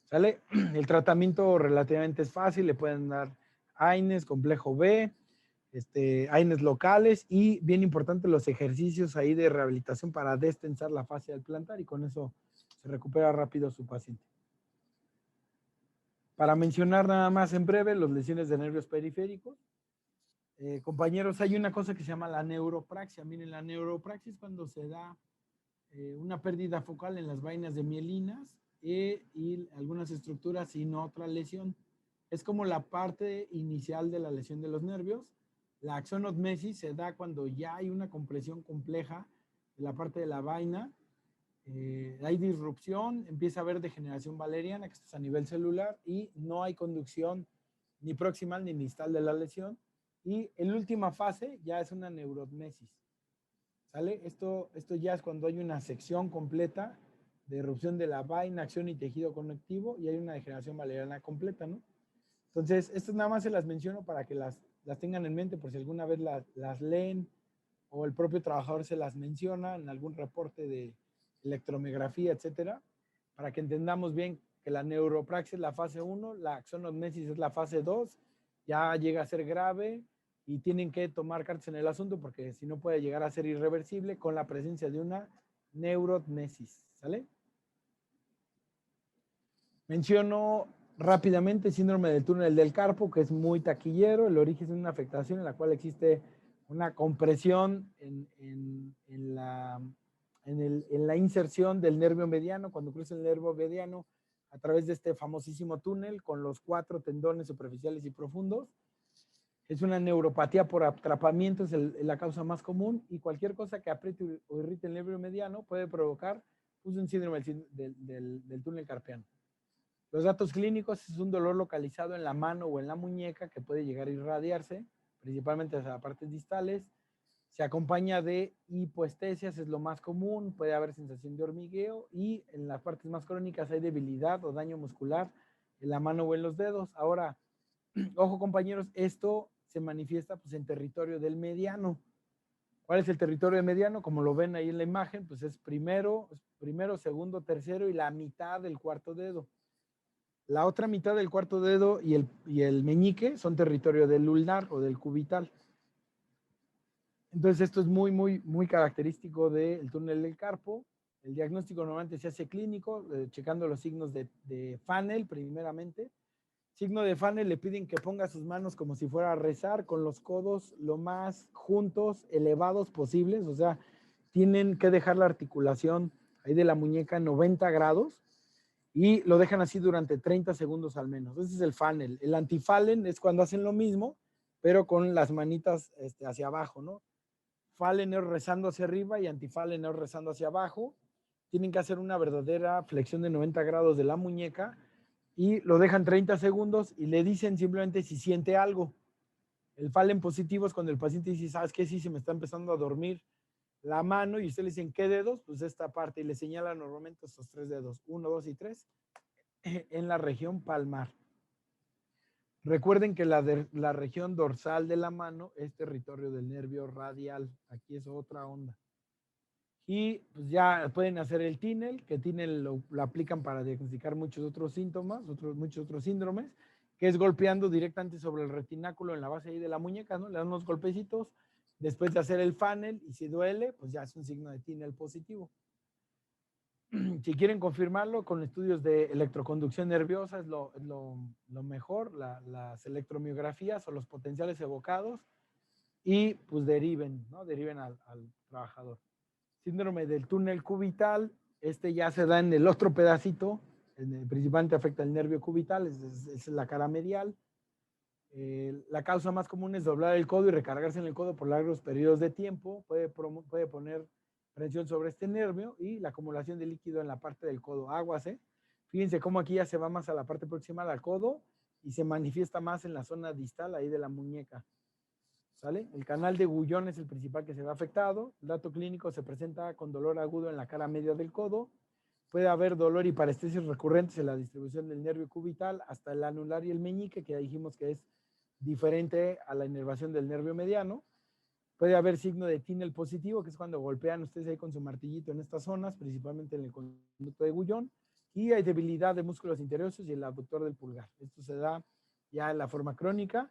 ¿Sale? El tratamiento relativamente es fácil, le pueden dar AINES, complejo B, AINES locales y bien importante los ejercicios ahí de rehabilitación para destensar la fascia del plantar y con eso se recupera rápido su paciente. Para mencionar nada más en breve las lesiones de nervios periféricos. Compañeros, hay una cosa que se llama la neuropraxia. Miren, la neuropraxia es cuando se da una pérdida focal en las vainas de mielinas y algunas estructuras sin otra lesión. Es como la parte inicial de la lesión de los nervios. La axonotmesis se da cuando ya hay una compresión compleja de la parte de la vaina. Hay disrupción, empieza a haber degeneración valeriana, que esto es a nivel celular, y no hay conducción ni proximal ni distal de la lesión. Y en última fase ya es una neurotmesis. ¿Sale? Esto ya es cuando hay una sección completa de erupción de la vaina, acción y tejido conectivo y hay una degeneración valeriana completa, ¿no? Entonces, estas nada más se las menciono para que las tengan en mente por si alguna vez las leen o el propio trabajador se las menciona en algún reporte de electromiografía, etcétera, para que entendamos bien que la neuropraxia es la fase 1, la axonotmesis es la fase 2, ya llega a ser grave y tienen que tomar cartas en el asunto porque si no puede llegar a ser irreversible con la presencia de una neurotmesis, ¿sale? Menciono rápidamente síndrome del túnel del carpo, que es muy taquillero. El origen es una afectación en la cual existe una compresión en la inserción del nervio mediano, cuando cruza el nervio mediano a través de este famosísimo túnel con los 4 tendones superficiales y profundos. Es una neuropatía por atrapamiento, es la causa más común, y cualquier cosa que apriete o irrite el nervio mediano puede provocar un síndrome del túnel carpiano. Los datos clínicos es un dolor localizado en la mano o en la muñeca que puede llegar a irradiarse, principalmente hacia las partes distales. Se acompaña de hipoestesias, es lo más común, puede haber sensación de hormigueo y en las partes más crónicas hay debilidad o daño muscular en la mano o en los dedos. Ahora, ojo compañeros, esto se manifiesta pues, en territorio del mediano. ¿Cuál es el territorio del mediano? Como lo ven ahí en la imagen, pues es primero, segundo, tercero y la mitad del cuarto dedo. La otra mitad del cuarto dedo y el meñique son territorio del ulnar o del cubital. Entonces esto es muy característico del túnel del carpo. El diagnóstico normalmente se hace clínico, checando los signos de Funnell primeramente. Signo de Funnell, le piden que ponga sus manos como si fuera a rezar, con los codos lo más juntos, elevados posibles. O sea, tienen que dejar la articulación ahí de la muñeca 90 grados. Y lo dejan así durante 30 segundos al menos. Ese es el funnel. El antifallen es cuando hacen lo mismo, pero con las manitas hacia abajo, ¿no? Fallen es rezando hacia arriba y antifallen es rezando hacia abajo. Tienen que hacer una verdadera flexión de 90 grados de la muñeca y lo dejan 30 segundos y le dicen simplemente si siente algo. El fallen positivo es cuando el paciente dice, ¿sabes qué? Sí, se me está empezando a dormir la mano y ustedes le dicen, ¿qué dedos? Pues esta parte y le señalan normalmente estos 3 dedos, 1, 2 y 3, en la región palmar. Recuerden que la región dorsal de la mano es territorio del nervio radial. Aquí es otra onda. Y pues ya pueden hacer el TINEL, que TINEL lo aplican para diagnosticar muchos otros síntomas, muchos otros síndromes, que es golpeando directamente sobre el retináculo en la base ahí de la muñeca, ¿no? Le dan unos golpecitos, después de hacer el funnel, y si duele, pues ya es un signo de TINEL positivo. Si quieren confirmarlo con estudios de electroconducción nerviosa es lo mejor, las electromiografías o los potenciales evocados, y pues deriven, ¿no? Deriven al trabajador. Síndrome del túnel cubital, ya se da en el otro pedacito, principalmente afecta el nervio cubital, es la cara medial. La causa más común es doblar el codo y recargarse en el codo por largos periodos de tiempo, puede poner presión sobre este nervio y la acumulación de líquido en la parte del codo. Aguas, ¿eh? Fíjense cómo aquí ya se va más a la parte proximal al codo y se manifiesta más en la zona distal ahí de la muñeca. ¿Sale? El canal de Gullón es el principal que se ve afectado. El dato clínico se presenta con dolor agudo en la cara media del codo. Puede haber dolor y parestesias recurrentes en la distribución del nervio cubital hasta el anular y el meñique, que ya dijimos que es diferente a la inervación del nervio mediano. Puede haber signo de TINEL positivo, que es cuando golpean ustedes ahí con su martillito en estas zonas, principalmente en el conducto de Gullón, y hay debilidad de músculos interiores y el abductor del pulgar. Esto se da ya en la forma crónica,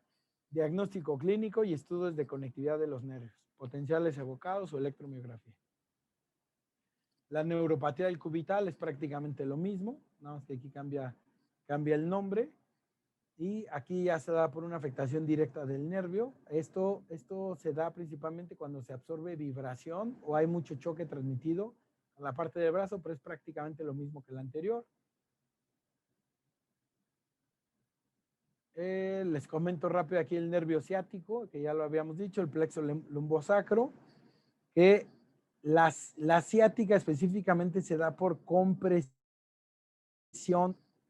diagnóstico clínico y estudios de conectividad de los nervios, potenciales evocados o electromiografía. La neuropatía del cubital es prácticamente lo mismo, nada más que aquí cambia el nombre. Y aquí ya se da por una afectación directa del nervio. Esto se da principalmente cuando se absorbe vibración o hay mucho choque transmitido a la parte del brazo, pero es prácticamente lo mismo que el anterior. Les comento rápido aquí el nervio ciático, que ya lo habíamos dicho, el plexo lumbosacro, que la ciática específicamente se da por compresión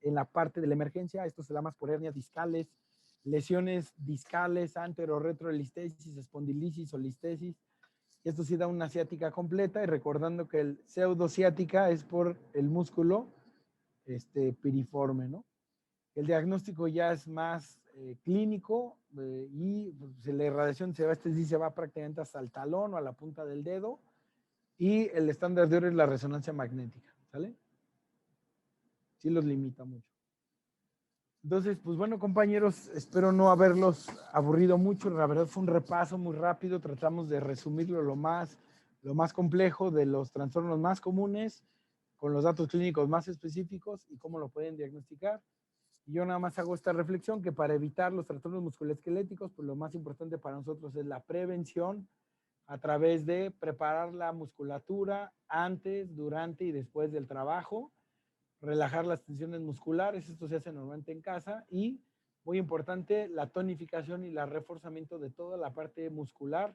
en la parte de la emergencia. Esto se da más por hernias discales, lesiones discales, antero-retrolistesis, espondilisis o listesis. Esto sí da una ciática completa, y recordando que el pseudociática es por el músculo piriforme, ¿no? El diagnóstico ya es más clínico, y pues, la irradiación se va prácticamente hasta el talón o a la punta del dedo, y el estándar de oro es la resonancia magnética, ¿sale? Sí los limita mucho. Entonces, pues bueno, compañeros, espero no haberlos aburrido mucho. La verdad fue un repaso muy rápido. Tratamos de resumirlo lo más complejo de los trastornos más comunes, con los datos clínicos más específicos y cómo lo pueden diagnosticar. Y yo nada más hago esta reflexión, que para evitar los trastornos musculoesqueléticos, pues lo más importante para nosotros es la prevención a través de preparar la musculatura antes, durante y después del trabajo, relajar las tensiones musculares, esto se hace normalmente en casa, y muy importante, la tonificación y el reforzamiento de toda la parte muscular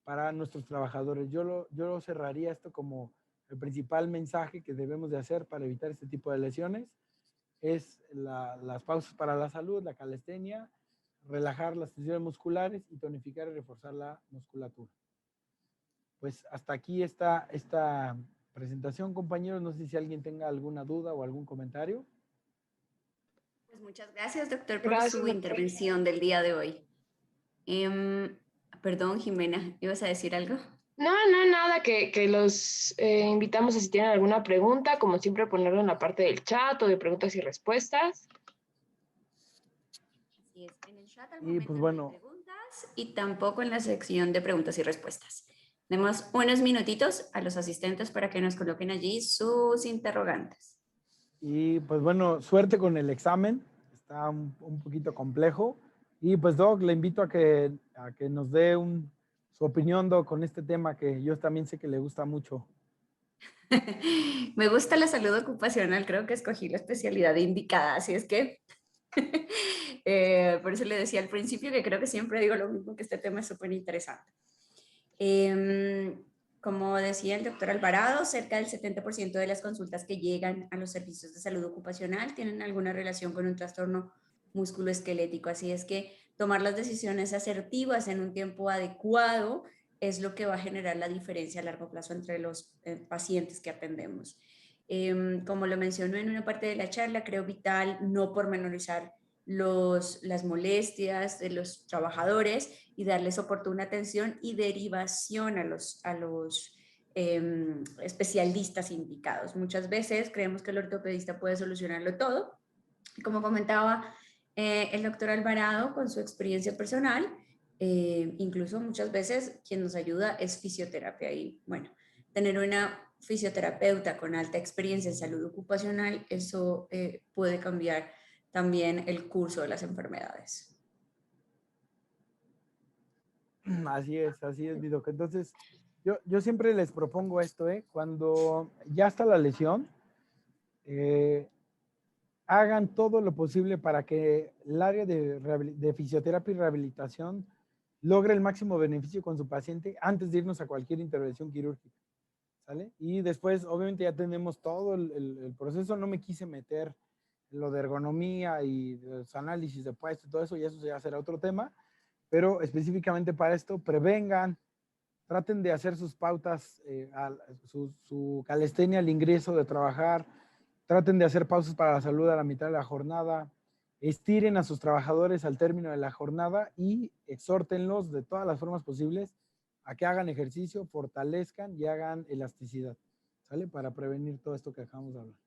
para nuestros trabajadores. Yo cerraría esto como el principal mensaje que debemos de hacer para evitar este tipo de lesiones, es las pausas para la salud, la calistenia, relajar las tensiones musculares y tonificar y reforzar la musculatura. Pues hasta aquí esta presentación, compañeros. No sé si alguien tenga alguna duda o algún comentario. Pues muchas gracias, doctor, por Gracias, su doctor. intervención del día de hoy. Perdón, Jimena, ¿ibas a decir algo? No, nada, que los invitamos a, si tienen alguna pregunta, como siempre, ponerlo en la parte del chat o de preguntas y respuestas. Así es, en el chat al Y momento pues no hay bueno, preguntas, y tampoco en la sección de preguntas y respuestas. Demos unos minutitos a los asistentes para que nos coloquen allí sus interrogantes. y pues bueno, suerte con el examen. Está un poquito complejo. Y pues Doc, le invito a que nos dé su opinión, Doc, con este tema que yo también sé que le gusta mucho. Me gusta la salud ocupacional, creo que escogí la especialidad indicada, así es que por eso le decía al principio que creo que siempre digo lo mismo, que este tema es súper interesante. Como decía el doctor Alvarado, cerca del 70% de las consultas que llegan a los servicios de salud ocupacional tienen alguna relación con un trastorno musculoesquelético, así es que tomar las decisiones asertivas en un tiempo adecuado es lo que va a generar la diferencia a largo plazo entre los pacientes que atendemos. Como lo mencionó en una parte de la charla, creo vital no pormenorizar las molestias de los trabajadores y darles oportuna atención y derivación a los especialistas indicados. Muchas veces creemos que el ortopedista puede solucionarlo todo. Como comentaba el doctor Alvarado con su experiencia personal, incluso muchas veces quien nos ayuda es fisioterapia. Y bueno, tener una fisioterapeuta con alta experiencia en salud ocupacional, eso puede cambiar también el curso de las enfermedades. Así es, mi Doc. Entonces, yo siempre les propongo esto, cuando ya está la lesión, hagan todo lo posible para que el área de fisioterapia y rehabilitación logre el máximo beneficio con su paciente antes de irnos a cualquier intervención quirúrgica, ¿sale? Y después, obviamente, ya tenemos todo el proceso. No me quise meter en lo de ergonomía y los análisis de puesto y todo eso, y eso ya será otro tema, pero específicamente para esto, prevengan, traten de hacer sus pautas, su calistenia al ingreso de trabajar. Traten de hacer pausas para la salud a la mitad de la jornada. Estiren a sus trabajadores al término de la jornada y exhórtenlos de todas las formas posibles a que hagan ejercicio, fortalezcan y hagan elasticidad, ¿sale? Para prevenir todo esto que acabamos de hablar.